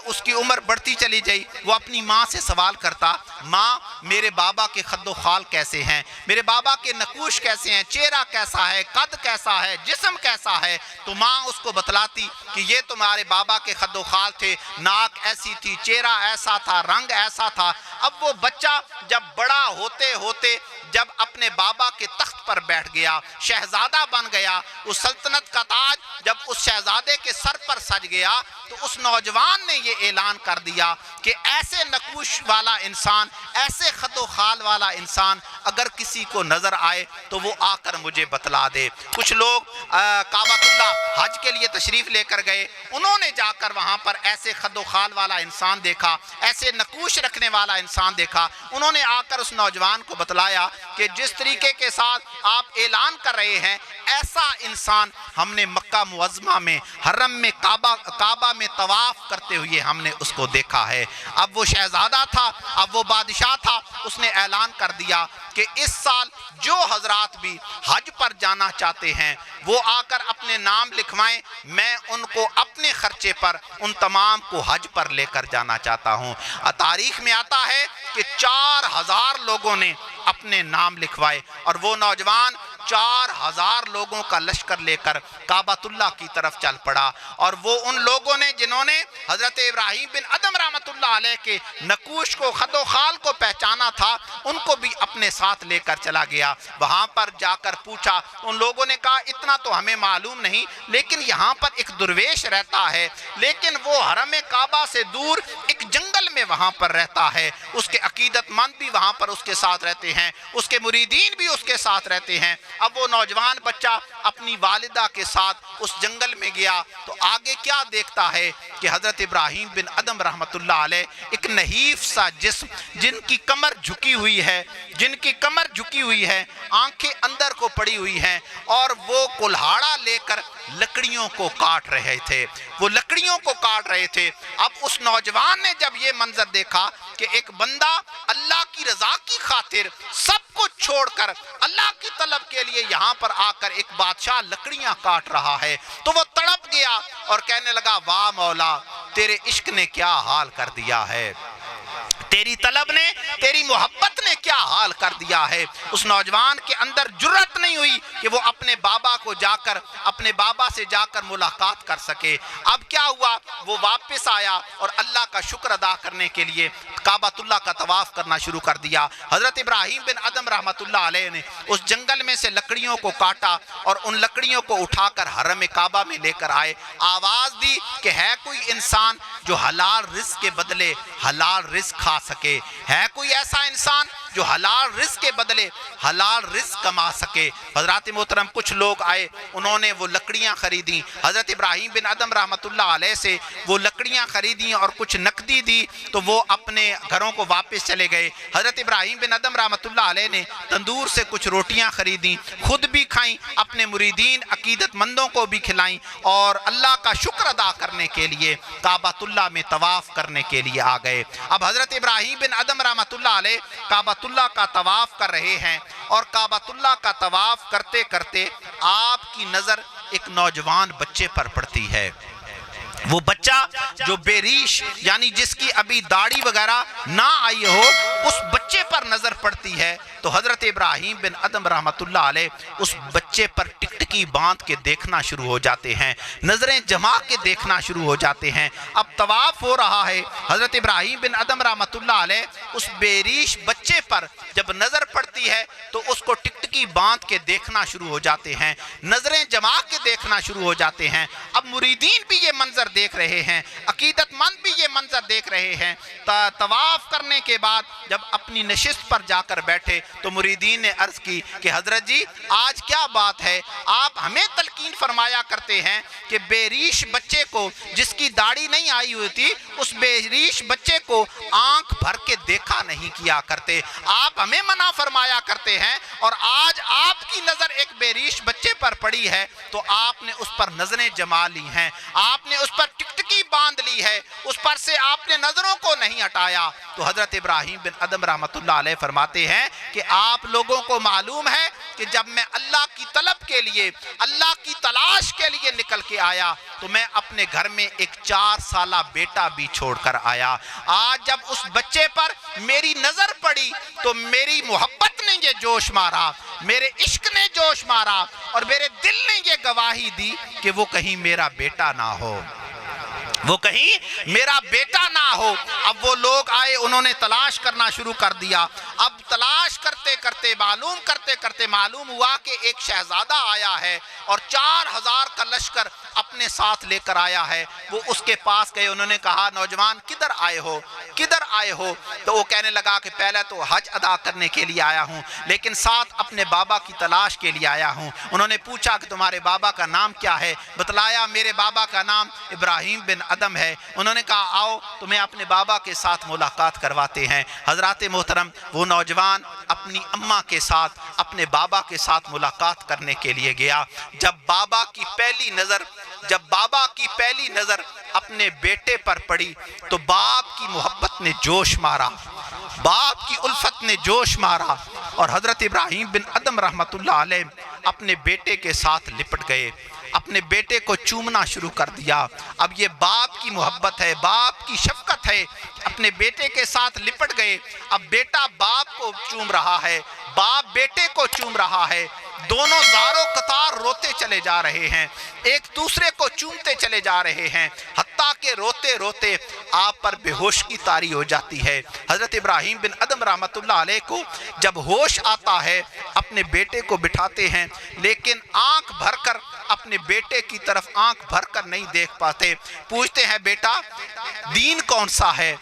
اس کی عمر بڑھتی چلی گئی، وہ اپنی ماں سے سوال کرتا، ماں میرے بابا کے خد و خال کیسے ہیں، میرے بابا کے نقوش کیسے ہیں، چہرہ کیسا ہے، قد کیسا ہے، جسم کیسا ہے؟ تو ماں اس کو بتلاتی کہ یہ تمہارے بابا کے خد و خال تھے، ناک ایسی تھی، چہرہ ایسا تھا، رنگ ایسا تھا۔ اب وہ بچہ جب بڑا ہوتے ہوتے جب اپنے بابا کے تخت پر بیٹھ گیا، شہزادہ بن گیا، اس سلطنت کا تاج جب اس شہزادے کے سر پر سج گیا، تو اس نوجوان نے یہ اعلان کر دیا کہ ایسے نقوش والا انسان، ایسے خط و خال والا انسان اگر کسی کو نظر آئے تو وہ آ کر مجھے بتلا دے۔ کچھ لوگ کعبۃ اللہ حج کے لیے تشریف لے کر گئے، انہوں نے جا کر وہاں پر ایسے خد و خال والا انسان دیکھا، ایسے نقوش رکھنے والا انسان دیکھا۔ انہوں نے آ کر اس نوجوان کو بتلایا کہ جس طریقے کے ساتھ آپ اعلان کر رہے ہیں ایسا انسان ہم نے مکہ معظمہ میں حرم میں کعبہ میں طواف کرتے ہوئے ہم نے اس کو دیکھا ہے۔ اب وہ شہزادہ تھا، اب وہ بادشاہ تھا، اس نے اعلان کر دیا کہ اس سال جو حضرات بھی حج پر جانا چاہتے ہیں وہ آ کر اپنے نام لکھوائیں، میں ان کو اپنے خرچے پر ان تمام کو حج پر لے کر جانا چاہتا ہوں۔ تاریخ میں آتا ہے کہ 4000 لوگوں نے اپنے نام لکھوائے اور وہ نوجوان 4000 لوگوں کا لشکر لے کر کعبۃ اللہ کی طرف چل پڑا، اور وہ ان لوگوں نے جنہوں نے حضرت ابراہیم بن ادم رحمۃ اللہ علیہ کے نقوش کو خد و خال کو پہچانا تھا ان کو بھی اپنے ساتھ لے کر چلا گیا۔ وہاں پر جا کر پوچھا، ان لوگوں نے کہا اتنا تو ہمیں معلوم نہیں، لیکن یہاں پر ایک درویش رہتا ہے، لیکن وہ حرم کعبہ سے دور ایک جنگل میں وہاں پر رہتا ہے، اس کے عقیدت مند بھی وہاں پر اس کے ساتھ رہتے ہیں، اس کے مریدین بھی اس کے ساتھ رہتے ہیں۔ اب وہ نوجوان بچہ اپنی والدہ کے ساتھ اس جنگل میں گیا تو آگے کیا دیکھتا ہے کہ حضرت ابراہیم بن ادم رحمت اللہ علیہ ایک نحیف سا جسم، جن کی کمر جھکی ہوئی ہے، آنکھیں اندر کو پڑی ہوئی ہیں، اور وہ کلہاڑا لے کر لکڑیوں کو کاٹ رہے تھے۔ اب اس نوجوان نے جب یہ منظر دیکھا کہ ایک بندہ اللہ کی رضا کی خاطر سب کچھ چھوڑ کر اللہ کی طلب کے لیے یہاں پر آ کر ایک بادشاہ لکڑیاں کاٹ رہا ہے، تو وہ تڑپ گیا اور کہنے لگا، واہ مولا، تیرے عشق نے کیا حال کر دیا ہے، تیری طلب نے، تیری محبت نے کیا حال کر دیا ہے۔ اس نوجوان کے اندر جرأت نہیں ہوئی کہ وہ اپنے بابا سے جا کر ملاقات کر سکے۔ اب کیا ہوا، وہ واپس آیا اور اللہ کا شکر ادا کرنے کے لیے کعبۃ اللہ کا طواف کرنا شروع کر دیا۔ حضرت ابراہیم بن ادم رحمت اللہ علیہ نے اس جنگل میں سے لکڑیوں کو کاٹا اور ان لکڑیوں کو اٹھا کر حرم کعبہ میں لے کر آئے، آواز دی کہ ہے کوئی انسان جو حلال رزق کے بدلے حلال رزق کھا سکے، ہے کوئی ایسا انسان جو حلال رزق کے بدلے حلال رزق کما سکے۔ حضرات محترم، کچھ لوگ آئے، انہوں نے وہ لکڑیاں خریدی، حضرت ابراہیم بن ادم رحمت اللہ علیہ سے وہ لکڑیاں خریدی اور کچھ نقدی دی، تو وہ اپنے گھروں کو واپس چلے گئے۔ حضرت ابراہیم بن ادم رحمت اللہ علیہ نے تندور سے کچھ روٹیاں خریدیں، خود بھی کھائیں، اپنے مریدین عقیدت مندوں کو بھی کھلائیں، اور اللہ کا شکر ادا کرنے کے لیے کعبۃ اللہ میں طواف کرنے کے لیے آ گئے۔ اب حضرت ابراہیم بن ادم رحمت اللہ علیہ کعبۃ اللہ کا طواف کر رہے ہیں، اور کعبۃ اللہ کا طواف کرتے کرتے آپ کی نظر ایک نوجوان بچے پر پڑتی ہے۔ وہ بچہ جو بے ریش، یعنی جس کی ابھی داڑھی وغیرہ نہ آئی ہو، اس بچے پر نظر پڑتی ہے، تو حضرت ابراہیم بن ادم رحمت اللہ علیہ اس بچے پر ٹکٹکی باندھ کے دیکھنا شروع ہو جاتے ہیں، نظریں جما کے دیکھنا شروع ہو جاتے ہیں۔ اب طواف ہو رہا ہے، حضرت ابراہیم بن ادم رحمت اللہ علیہ اس بے ریش بچے پر جب نظر پڑتی ہے تو اس کو ٹکٹکی باندھ کے دیکھنا شروع ہو جاتے ہیں، نظریں جما کے دیکھنا شروع ہو جاتے ہیں۔ اب مریدین بھی یہ منظر دیکھ رہے ہیں، عقیدت مند بھی یہ منظر دیکھ رہے ہیں۔ طواف کرنے کے بعد جب اپنی نشست پر جا کر بیٹھے تو مریدین نے عرض کی کہ حضرت جی آج کیا بات ہے، آپ ہمیں تلقین فرمایا کرتے ہیں کہ بے ریش بچے کو، جس کی داڑھی نہیں آئی ہوئی تھی، اس بے ریش بچے کو آنکھ بھر کے دیکھا نہیں کیا کرتے، آپ ہمیں منع فرمایا کرتے ہیں، اور آج آپ کی نظر ایک بے ریش بچے پر پڑی ہے تو آپ نے اس پر نظریں جما لی ہیں، آپ نے اس پر ٹکٹکی باندھ لی ہے، اس پر سے آپ نے نظروں کو نہیں ہٹایا۔ تو حضرت ابراہیم بن ادم رحمت اللہ علیہ فرماتے ہیں کہ آپ لوگوں کو معلوم ہے کہ جب میں اللہ کی طلب کے لیے، اللہ کی تلاش کے لیے نکل کے آیا تو میں اپنے گھر میں ایک 4 سالہ بیٹا بھی چھوڑ کر آیا۔ آج جب اس بچے پر میری نظر پڑی تو میری محبت نے یہ جوش مارا، میرے عشق نے جوش مارا، اور میرے دل نے یہ گواہی دی کہ وہ کہیں میرا بیٹا نہ ہو، وہ کہیں میرا بیٹا نہ ہو۔ اب وہ لوگ آئے، انہوں نے تلاش کرنا شروع کر دیا۔ اب تلاش کرتے کرتے معلوم ہوا کہ ایک شہزادہ آیا ہے اور 4000 کا لشکر اپنے ساتھ لے کر آیا ہے۔ وہ اس کے پاس گئے، انہوں نے کہا نوجوان کدھر آئے ہو، کدھر آئے ہو؟ تو وہ کہنے لگا کہ پہلے تو حج ادا کرنے کے لیے آیا ہوں، لیکن ساتھ اپنے بابا کی تلاش کے لیے آیا ہوں۔ انہوں نے پوچھا کہ تمہارے بابا کا نام کیا ہے؟ بتلایا میرے بابا کا نام ابراہیم بن ادم ہے۔ انہوں نے کہا آؤ تمہیں اپنے بابا کے ساتھ ملاقات کرواتے ہیں۔ حضرات محترم، وہ نوجوان اپنی اماں کے ساتھ اپنے بابا کے ساتھ ملاقات کرنے کے لیے گیا۔ جب بابا کی پہلی نظر اپنے بیٹے پر پڑی تو باپ کی محبت نے جوش مارا، باپ کی الفت نے جوش مارا، اور حضرت ابراہیم بن ادم رحمت اللہ علیہ اپنے بیٹے کے ساتھ لپٹ گئے، اپنے بیٹے کو چومنا شروع کر دیا۔ اب یہ باپ کی محبت ہے، باپ کی شفقت ہے، اپنے بیٹے کے ساتھ لپٹ گئے۔ اب بیٹا باپ کو چوم رہا ہے، باپ بیٹے کو چوم رہا ہے، دونوں زاروں قطار روتے چلے جا رہے ہیں، ایک دوسرے کو چومتے چلے جا رہے ہیں، حتیٰ کہ روتے روتے آپ پر بے ہوش کی طاری ہو جاتی ہے۔ حضرت ابراہیم بن ادم رحمت اللہ علیہ کو جب ہوش آتا ہے اپنے بیٹے کو بٹھاتے ہیں، لیکن آنکھ بھر کر اپنے بیٹے کی طرف آنکھ بھر کر نہیں دیکھ پاتے۔ پوچھتے ہیں بیٹا دین کون سا ہے؟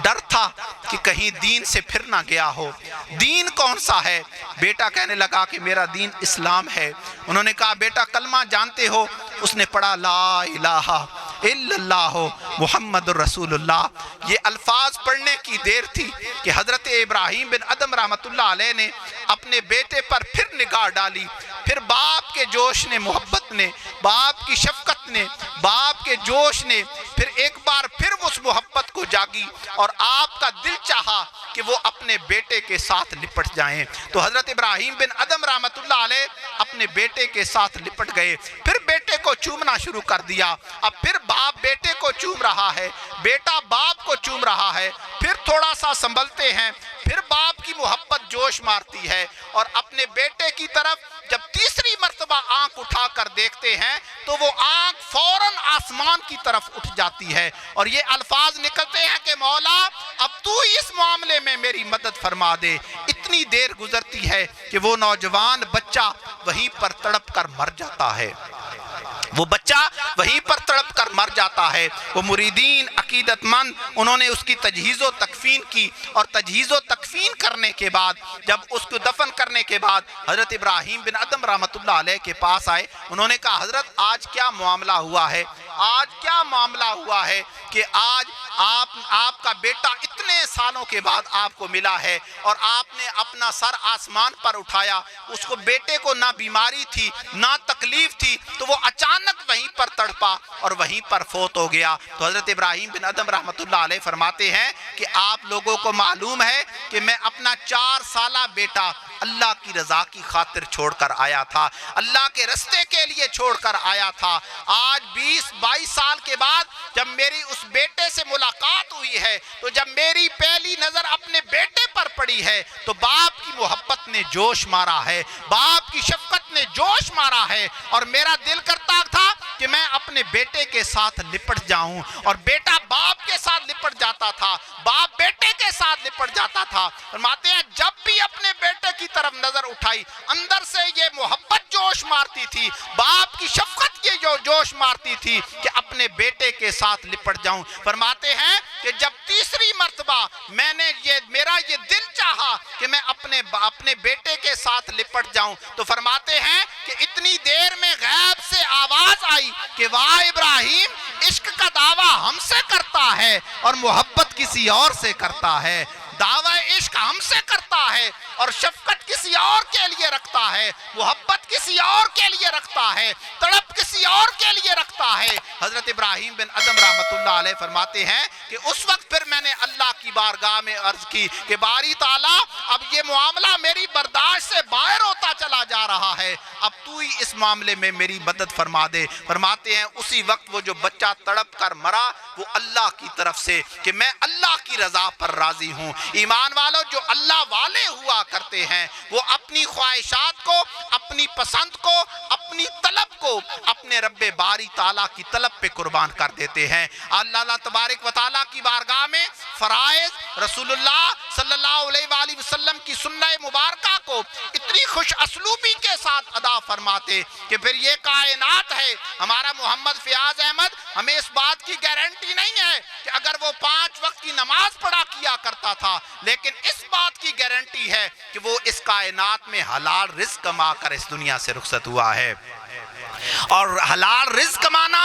ڈر تھا کہ کہیں دین سے پھر نہ گیا ہو۔ دین کون سا ہے؟ بیٹا کہنے لگا کہ میرا دین اسلام ہے۔ انہوں نے کہا بیٹا کلمہ جانتے ہو؟ اس نے پڑھا لا الہ الا اللہ محمد الرسول اللہ۔ یہ الفاظ پڑھنے کی دیر تھی کہ حضرت ابراہیم بن ادم رحمت اللہ علیہ نے اپنے بیٹے پر پھر نگاہ ڈالی، پھر باپ کے جوش نے، محبت نے، باپ کی شفقت نے، باپ کے جوش نے پھر ایک بار پھر اس محبت کو جاگی، اور آپ کا دل چاہا کہ وہ اپنے بیٹے کے ساتھ لپٹ جائیں۔ تو حضرت ابراہیم بن ادم رحمت اللہ علیہ اپنے بیٹے کے ساتھ لپٹ گئے، پھر بیٹے کو چومنا شروع کر دیا۔ اب پھر باپ بیٹے کو چوم رہا ہے، بیٹا باپ کو چوم رہا ہے، پھر تھوڑا سا سنبھلتے ہیں، پھر باپ کی محبت جوش مارتی ہے، اور اپنے بیٹے کی طرف جب تیسری مرتبہ آنکھ اٹھا کر دیکھتے ہیں تو وہ آنکھ فوراً آسمان کی طرف اٹھ جاتی ہے، اور یہ الفاظ نکلتے ہیں کہ مولا اب تو اس معاملے میں میری مدد فرما دے۔ اتنی دیر گزرتی ہے کہ وہ نوجوان بچہ وہیں پر تڑپ کر مر جاتا ہے، وہ بچہ وہیں پر تڑپ کر مر جاتا ہے۔ وہ مریدین عقیدت مند انہوں نے اس کی تجہیز و تکفین کی، اور تجہیز و تکفین کرنے کے بعد جب اس کو دفن کرنے کے بعد حضرت ابراہیم بن ادم رحمت اللہ علیہ کے پاس آئے۔ انہوں نے کہا حضرت آج کیا معاملہ ہوا ہے؟ آج کیا معاملہ ہوا ہے کہ آج آپ کا بیٹا اتنے سالوں کے بعد آپ کو ملا ہے، اور آپ نے اپنا سر آسمان پر اٹھایا، اس کو بیٹے کو نہ بیماری تھی نہ تکلیف تھی، تو وہ اچانک وہیں پر تڑپا اور وہیں پر فوت ہو گیا۔ تو حضرت ابراہیم بن ادم رحمت اللہ علیہ فرماتے ہیں کہ آپ لوگوں کو معلوم ہے کہ میں اپنا 4 سالہ بیٹا اللہ کی رضا کی خاطر چھوڑ کر آیا تھا، اللہ کے رستے کے لیے چھوڑ کر آیا تھا۔ آج 20-22 سال کے بعد جب میری اس بیٹے سے ملاقات ہوئی ہے، تو جب میری پہلی نظر اپنے بیٹے پر پڑی ہے تو باپ کی محبت نے جوش مارا ہے، باپ کی شفقت نے جوش مارا ہے، اور میرا دل کرتا تھا کہ میں اپنے بیٹے کے ساتھ لپٹ جاؤں، اور بیٹا باپ کے ساتھ لپٹ جاتا تھا، باپ بیٹے کے ساتھ لپٹ جاتا تھا۔ فرماتے ہیں جب بھی اپنے بیٹے کی طرف نظر اٹھائی اندر سے یہ محبت جوش مارتی تھی، باپ کی شفقت یہ جو جوش مارتی تھی کہ اپنے بیٹے کے ساتھ لپٹ جاؤں۔ فرماتے ہیں کہ جب تیسری مرتبہ میرا یہ دل چاہا کہ میں اپنے بیٹے کے ساتھ لپٹ جاؤں، تو فرماتے ہیں کہ اتنی دیر میں غیب سے آواز آئی کہ واہ ابراہیم عشق کا دعویٰ ہم سے کرتا ہے اور محبت کسی اور سے کرتا ہے، دعویٰ عشق ہم سے کرتا ہے اور شفقت کسی اور کے لیے رکھتا ہے، محبت کسی اور کے لیے رکھتا ہے، تڑپ کسی اور کے لیے رکھتا ہے۔ حضرت ابراہیم بن ادم رحمت اللہ علیہ فرماتے ہیں کہ اس وقت پھر میں نے اللہ کی بارگاہ میں عرض کی کہ باری تعالیٰ اب یہ معاملہ میری برداشت سے باہر ہوتا چلا جا رہا ہے، اب تو ہی اس معاملے میں میری مدد فرما دے۔ فرماتے ہیں اسی وقت وہ جو بچہ تڑپ کر مرا وہ اللہ کی طرف سے کہ میں اللہ کی رضا پر راضی ہوں۔ ایمان والو جو اللہ والے ہوا کرتے ہیں وہ اپنی خواہشات کو، اپنی پسند کو، اپنی طلب کو اپنے رب باری تعالیٰ کی طلب پہ قربان کر دیتے ہیں۔ اللہ تبارک و تعالیٰ کی بارگاہ میں فرائض رسول اللہ صلی اللہ علیہ وآلہ وسلم کی سنہ مبارکہ کو اتنی خوش اسلوبی کے ساتھ ادا فرماتے کہ پھر یہ کائنات ہے۔ ہمارا محمد فیاض احمد ہمیں اس بات کی گارنٹی نہیں ہے کہ اگر وہ 5 وقت کی نماز پڑھا کیا کرتا تھا، لیکن اس بات کی گارنٹی ہے کہ وہ اس کائنات میں حلال رزق کما کر اس دنیا سے رخصت ہوا ہے۔ اور حلال رزق کمانا،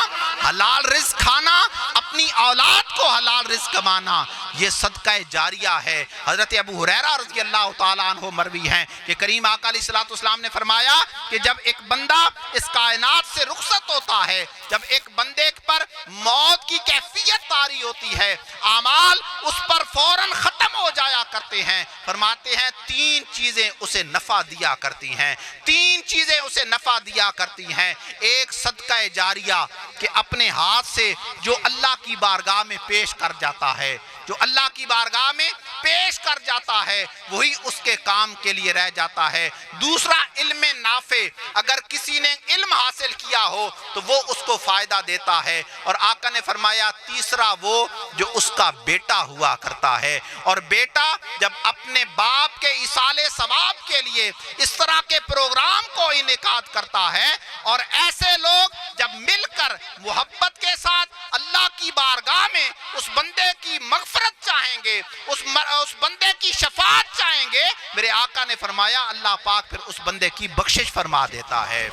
حلال رزق کھانا، اپنی اولاد کو حلال رزق کمانا، یہ صدقہ جاریہ ہے۔ حضرت ابو ہریرہ رضی اللہ تعالیٰ عنہ مروی ہیں کہ کریم آقا علیہ السلام نے فرمایا کہ جب ایک بندہ اس کائنات سے رخصت ہوتا ہے، جب ایک بندے پر موت کی کیفیت طاری ہوتی ہے، اعمال اس پر فوراً ختم ہو جایا کرتے ہیں، فرماتے ہیں 3 چیزیں اسے نفع دیا کرتی ہیں، 3 چیزیں اسے نفع دیا کرتی ہیں۔ ایک صدقہ جاریہ کہ اپنے ہاتھ سے جو اللہ کی بارگاہ میں پیش کر جاتا ہے، جو اللہ کی بارگاہ میں پیش کر جاتا ہے وہی اس کے کام کے لیے رہ جاتا ہے۔ دوسرا علم نافع، اگر کسی نے علم حاصل کیا ہو تو وہ اس کو فائدہ دیتا ہے۔ اور آقا نے فرمایا تیسرا وہ جو اس کا بیٹا ہوا کرتا ہے، اور بیٹا جب اپنے باپ کے ایصال ثواب کے لیے اس طرح کے پروگرام کو انعقاد کرتا ہے، اور ایسے لوگ جب مل کر محبت کے ساتھ اللہ کی بارگاہ میں اس بندے کی مغفرت چاہیں گے، اس بندے کی شفاعت چاہیں گے، میرے آقا نے فرمایا اللہ پاک پھر اس بندے کی بخشش فرما دیتا ہے۔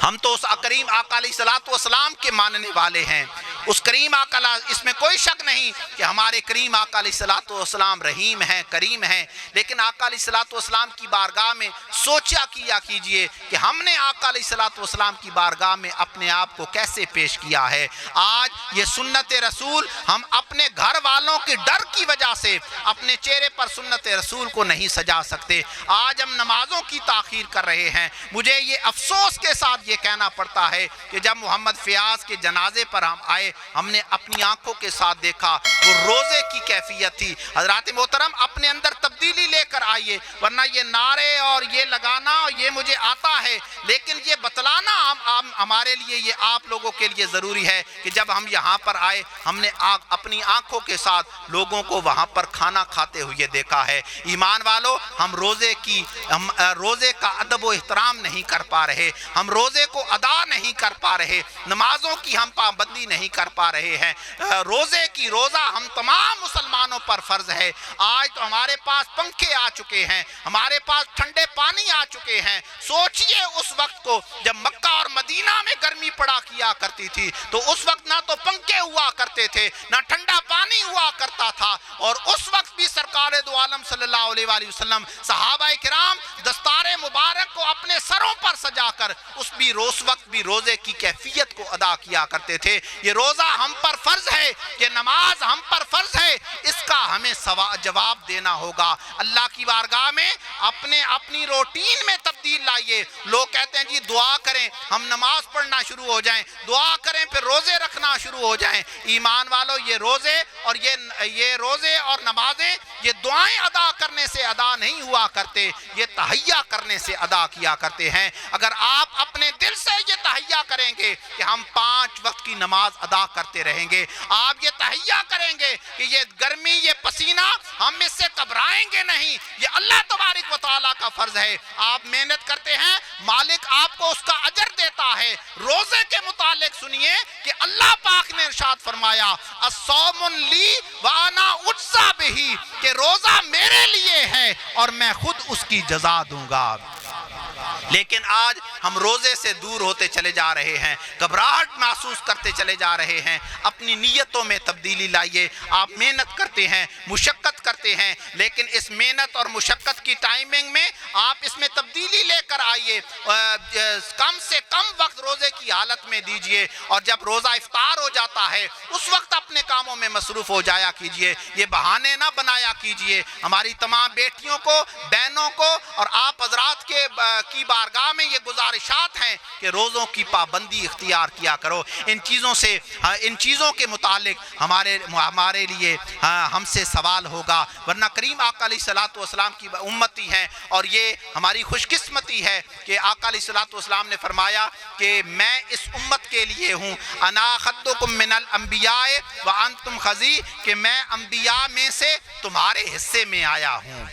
ہم تو اس کریم آقا علیہ السلام کے ماننے والے ہیں، اس کریم آقا، اس میں کوئی شک نہیں کہ ہمارے کریم آقا علیہ السلام رحیم ہیں، کریم ہیں، لیکن آقا علیہ السلام کی بارگاہ میں سوچا کیا کیجئے کہ ہم نے آقا علیہ السلام کی بارگاہ میں اپنے آپ کو کیسے پیش کیا ہے۔ آج یہ سنت رسول ہم اپنے گھر والوں کے ڈر کی وجہ سے اپنے چہرے پر سنت رسول کو نہیں سجا سکتے۔ آج ہم نمازوں کی تاخیر کر رہے ہیں۔ مجھے یہ افسوس کے ساتھ یہ کہنا پڑتا ہے کہ جب محمد فیاض کے جنازے پر ہم آئے، ہم نے اپنی آنکھوں کے ساتھ دیکھا وہ روزے کی کیفیت تھی۔ حضرات محترم اپنے اندر تبدیلی لے کر آئیے، ورنہ یہ نعرے اور یہ لگانا یہ مجھے آتا ہے، لیکن یہ بتلانا ہمارے لیے، یہ آپ لوگوں کے لیے ضروری ہے کہ جب ہم یہاں پر آئے ہم نے اپنی آنکھوں کے ساتھ لوگوں کو وہاں پر کھانا کھاتے ہوئے دیکھا ہے۔ ایمان والو، ہم روزے کا ادب و احترام نہیں کر پا رہے، ہم روزے کو ادا نہیں کر پا رہے، نمازوں کی ہم پابندی نہیں کر پا رہے ہیں۔ روزہ ہم تمام مسلمانوں پر فرض ہے۔ آج تو ہمارے پاس پنکھے آ چکے ہیں، ہمارے پاس ٹھنڈے پانی آ چکے ہیں۔ سوچئے اس وقت کو جب مکہ اور مدینہ میں گرمی پڑا کیا کرتی تھی تو اس وقت نہ تو پنکھے ہوا کرتے تھے، نہ ٹھنڈا پانی ہوا کرتا تھا، اور اس وقت بھی سرکار دو عالم صلی اللہ علیہ وآلہ وسلم، صحابہ کرام دستار مبارک کو اپنے سروں پر سجا کر اس وقت بھی روزے کی کیفیت کو ادا کیا کرتے تھے۔ یہ روزہ ہم پر فرض ہے، یہ نماز ہم پر فرض ہے، اس کا ہمیں جواب دینا ہوگا۔ اللہ کی بارگاہ میں اپنی روٹین میں تبدیل لائیے۔ لوگ کہتے ہیں جی دعا کریں، ہم نماز پڑھنا شروع ہو جائیں، دعا کریں پھر روزے رکھنا شروع ہو جائیں۔ ایمان والو، یہ روزے اور نمازیں یہ دعائیں ادا کرنے سے ادا نہیں ہوا کرتے، یہ تہیہ کرنے سے ادا کیا کرتے ہیں۔ اگر آپ اپنے دل سے یہ تہیہ کریں گے کہ ہم 5 وقت کی نماز ادا کرتے رہیں گے، آپ یہ تہیہ کریں گے کہ یہ گرمی، یہ پسینہ، ہم اس سے گھبرائیں گے نہیں، یہ اللہ تبارک و تعالیٰ کا فرض ہے۔ آپ محنت کرتے ہیں، مالک آپ کو اس کا اجر دیتا ہے۔ روزے کے متعلق سنیے کہ اللہ پاک نے ارشاد فرمایا الصوم لی وانا اجزا بہ، کہ روزہ میرے لیے ہے اور میں خود اس کی جزا دوں گا۔ لیکن آج ہم روزے سے دور ہوتے چلے جا رہے ہیں، گھبراہٹ محسوس کرتے چلے جا رہے ہیں۔ اپنی نیتوں میں تبدیلی لائیے۔ آپ محنت کرتے ہیں، مشقت کرتے ہیں، لیکن اس محنت اور مشقت کی ٹائمنگ میں آپ اس میں تبدیلی لے کر آئیے۔ کم سے کم وقت روزے کی حالت میں دیجئے، اور جب روزہ افطار ہو جاتا ہے اس وقت اپنے کاموں میں مصروف ہو جایا کیجئے۔ یہ بہانے نہ بنایا کیجئے۔ ہماری تمام بیٹیوں کو، بہنوں کو اور آپ حضرات کی بارگاہ میں یہ گزارشات ہیں کہ روزوں کی پابندی اختیار کیا کرو. ان چیزوں کے متعلق ہمارے لیے ہم سے سوال ہوگا، ورنہ کریم آقا علیہ الصلوۃ والسلام کی امتی ہیں، اور یہ ہماری خوش قسمتی ہے کہ آقا علیہ الصلوۃ والسلام نے فرمایا کہ میں اس امت کے لیے ہوں، انا خدکم من الانبیاء وانتم خزی، کہ میں انبیاء میں سے تمہارے حصے میں آیا ہوں،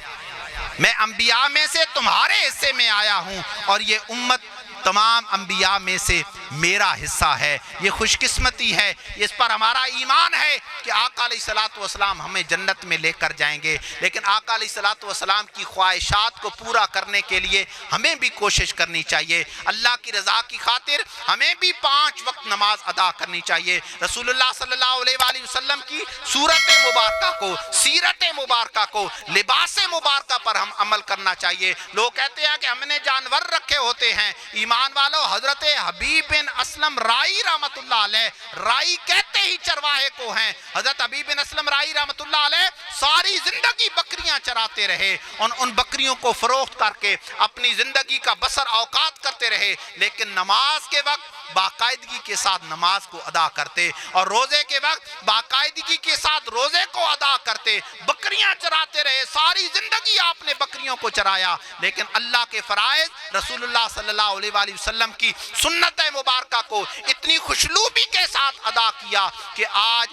میں انبیاء میں سے تمہارے حصے میں آیا ہوں، اور یہ امت تمام انبیاء میں سے میرا حصہ ہے. یہ خوش قسمتی ہے، اس پر ہمارا ایمان ہے کہ آقا علیہ الصلوۃ والسلام ہمیں جنت میں لے کر جائیں گے. لیکن آقا علیہ الصلوۃ والسلام کی خواہشات کو پورا کرنے کے لیے ہمیں بھی کوشش کرنی چاہیے. اللہ کی رضا کی خاطر ہمیں بھی 5 وقت نماز ادا کرنی چاہیے. رسول اللہ صلی اللہ علیہ وآلہ وسلم کی صورت مبارکہ کو، سیرت مبارکہ کو، لباس مبارکہ پر ہم عمل کرنا چاہیے. لوگ کہتے ہیں کہ ہم نے جانور رکھے ہوتے ہیں. ایمان والو، حضرت حبیب بن اسلم رائی رحمت اللہ علیہ، رائی کہتے ہی چرواہے کو ہیں، حضرت حبیب بن اسلم رائی رحمت اللہ علیہ ساری زندگی بکریاں چراتے رہے، ان بکریوں کو فروخت کر کے اپنی زندگی کا بسر اوقات کرتے رہے، لیکن نماز کے وقت باقاعدگی کے ساتھ نماز کو ادا کرتے، اور روزے کے وقت باقاعدگی کے ساتھ روزے کو ادا کرتے. بکریاں چراتے رہے، ساری زندگی آپ نے بکریوں کو چرایا، لیکن اللہ کے فرائض، رسول اللہ صلی اللہ علیہ وآلہ وسلم کی سنت مبارکہ کو اتنی خوشلوبی کے ساتھ ادا کیا کہ آج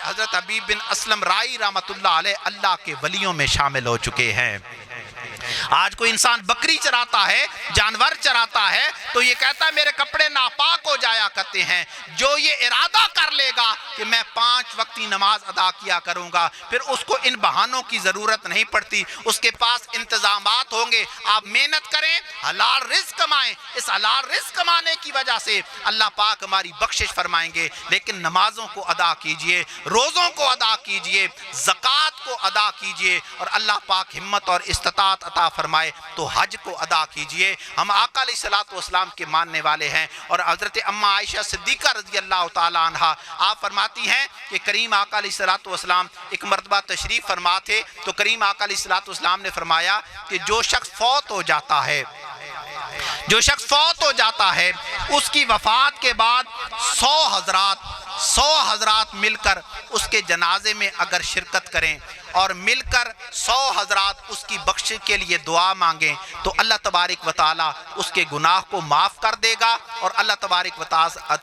حضرت حبیب بن اسلم رائی رحمت اللہ علیہ اللہ کے ولیوں میں شامل ہو چکے ہیں. آج کوئی انسان بکری چراتا ہے، جانور چراتا ہے، تو یہ کہتا ہے میرے کپڑے ناپاک ہو جایا کرتے ہیں. جو یہ ارادہ کر لے گا کہ میں 5 وقتی نماز ادا کیا کروں گا، پھر اس کو ان بہانوں کی ضرورت نہیں پڑتی، اس کے پاس انتظامات ہوں گے. آپ محنت کریں، حلال رزق کمائیں، اس حلال رزق کمانے کی وجہ سے اللہ پاک ہماری بخشش فرمائیں گے. لیکن نمازوں کو ادا کیجئے، روزوں کو ادا کیجئے، زکوٰۃ کو ادا کیجئے، اور اللہ پاک ہمت اور استطاعت عطا فرمائے تو حج کو ادا کیجئے. ہم آقا علیہ الصلوۃ والسلام کے ماننے والے ہیں، اور حضرت اماں عائشہ صدیقہ رضی اللہ تعالی عنہا آپ فرماتی ہیں کہ کریم آقا علیہ الصلوۃ والسلام ایک مرتبہ تشریف فرما تھے، تو کریم آقا علیہ الصلوۃ والسلام نے فرمایا کہ جو شخص فوت ہو جاتا ہے اس کی وفات کے بعد 100 حضرات مل کر اس کے جنازے میں اگر شرکت کریں اور مل کر 100 حضرات اس کی بخشش کے لیے دعا مانگیں، تو اللہ تبارک و تعالیٰ اس کے گناہ کو معاف کر دے گا، اور اللہ تبارک و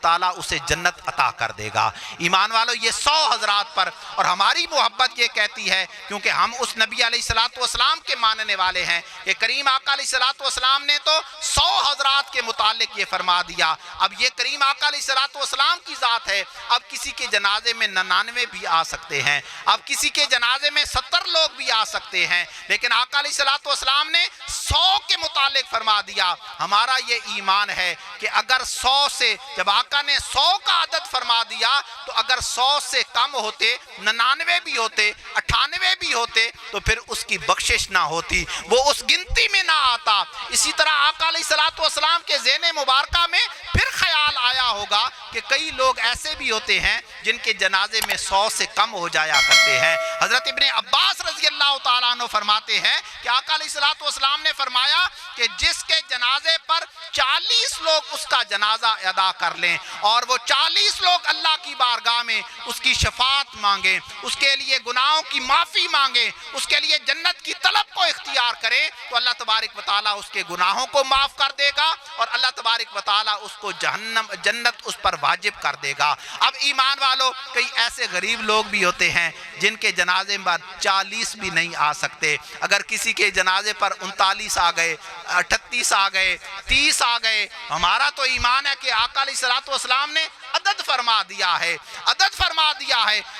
تعالیٰ اسے جنت عطا کر دے گا. ایمان والو، یہ 100 حضرات پر، اور ہماری محبت یہ کہتی ہے، کیونکہ ہم اس نبی علیہ الصلوۃ والسلام کے ماننے والے ہیں کہ کریم آقا علیہ الصلوۃ والسلام نے تو 100 حضرات کے متعلق یہ فرما دیا. اب یہ کریم آقا علیہ الصلوۃ والسلام کی ذات ہے، اب کسی کے جنازے میں 99 بھی آ سکتے ہیں، اب کسی کے جنازے میں 70 لوگ بھی آ سکتے ہیں، لیکن آقا علیہ الصلوۃ والسلام نے 100 کے متعلق فرما دیا. ہمارا یہ ایمان ہے کہ اگر 100 سے، جب آقا نے 100 کا عدد فرما دیا، تو اگر 100 سے کم ہوتے، 99 بھی ہوتے، 98 بھی ہوتے، تو پھر اس کی بخشش نہ ہوتی، وہ اس گنتی میں نہ آتا. اسی طرح آقا علیہ الصلوۃ والسلام کے ذہن مبارکہ میں پھر خیال آیا ہوگا کہ کئی لوگ ایسے بھی ہوتے ہیں جن کے جنازے میں 100 سے کم ہو جایا کرتے ہیں. حضرت ابن عباس رضی اللہ تعالیٰ عنہ فرماتے ہیں کہ آقا علیہ الصلوۃ والسلام نے فرمایا کہ جس کے جنازے پر 40 لوگ اس کا جنازہ ادا کر لیں، اور وہ 40 لوگ اللہ کی بارگاہ میں اس کی شفاعت مانگیں، اس کے لیے گناہوں کی معافی مانگیں، اس کے لیے جنت کی طلب کو اختیار کریں، تو اللہ تبارک و تعالیٰ اس کے گناہوں کو معاف کر دے گا، اور اللہ تبارک و تعالیٰ اس کو جنت اس پر واجب کر دے گا. اب ایمان والو، کئی ایسے غریب لوگ بھی ہوتے ہیں جن کے جنازے میں 40 بھی نہیں آ سکتے. اگر کسی کے جنازے پر 39 آ گئے، 38 آ گئے، 30 آ گئے، ہمارا تو ایمان ہے کہ آقا علیہ الصلوۃ والسلام نے عدد فرما دیا ہے.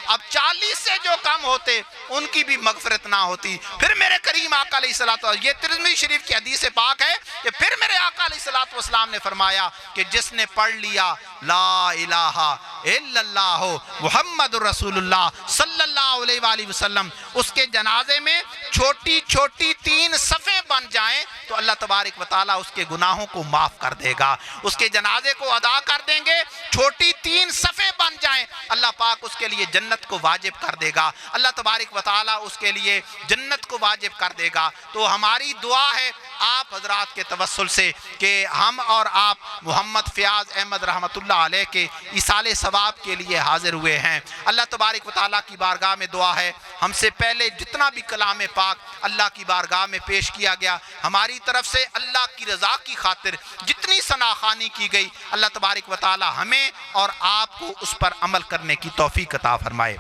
اب 40 سے جو کم ہوتے ان کی بھی مغفرت نہ ہوتی. پھر میرے کریم آقا علیہ الصلوۃ والسلام، یہ ترمذی شریف کی حدیث پاک ہے کہ پھر میرے آقا علیہ الصلوۃ والسلام نے فرمایا کہ جس نے پڑھ لیا لا الہ الا اللہ محمد رسول اللہ صلی اللہ علیہ وآلہ وسلم، اس کے جنازے میں چھوٹی چھوٹی 3 صفیں بن جائیں تو اللہ تبارک و تعالیٰ اس کے گناہوں کو معاف کر دے گا، اس کے جنازے کو ادا کر دیں گے۔ چھوٹی 3 صفیں بن جائیں، اللہ پاک اس کے لیے جنت کو واجب کر دے گا، اللہ تبارک و تعالیٰ اس کے لیے جنت کو واجب کر دے گا۔ تو ہماری دعا ہے آپ حضرات کے توسل سے کہ ہم اور آپ محمد فیاض احمد رحمت اللہ علیہ کے ایصال ثواب کے لیے حاضر ہوئے ہیں۔ اللہ تبارک و تعالیٰ کی بارگاہ میں دعا ہے، ہم سے پہلے جتنا بھی کلام پاک اللہ کی بارگاہ میں پیش کیا گیا، ہماری طرف سے اللہ کی رضا کی خاطر جتنی ثنا خوانی کی گئی، اللہ تبارک و تعالیٰ ہمیں اور آپ کو اس پر عمل کرنے کی توفیق عطا فرمائے،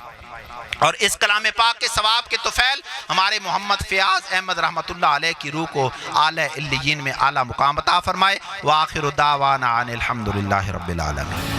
اور اس کلام پاک کے ثواب کے طفیل ہمارے محمد فیاض احمد رحمت اللہ علیہ کی روح کو اعلی علیین میں اعلیٰ مقام عطا فرمائے۔ وآخر دعوانا ان الحمدللہ رب العالمین۔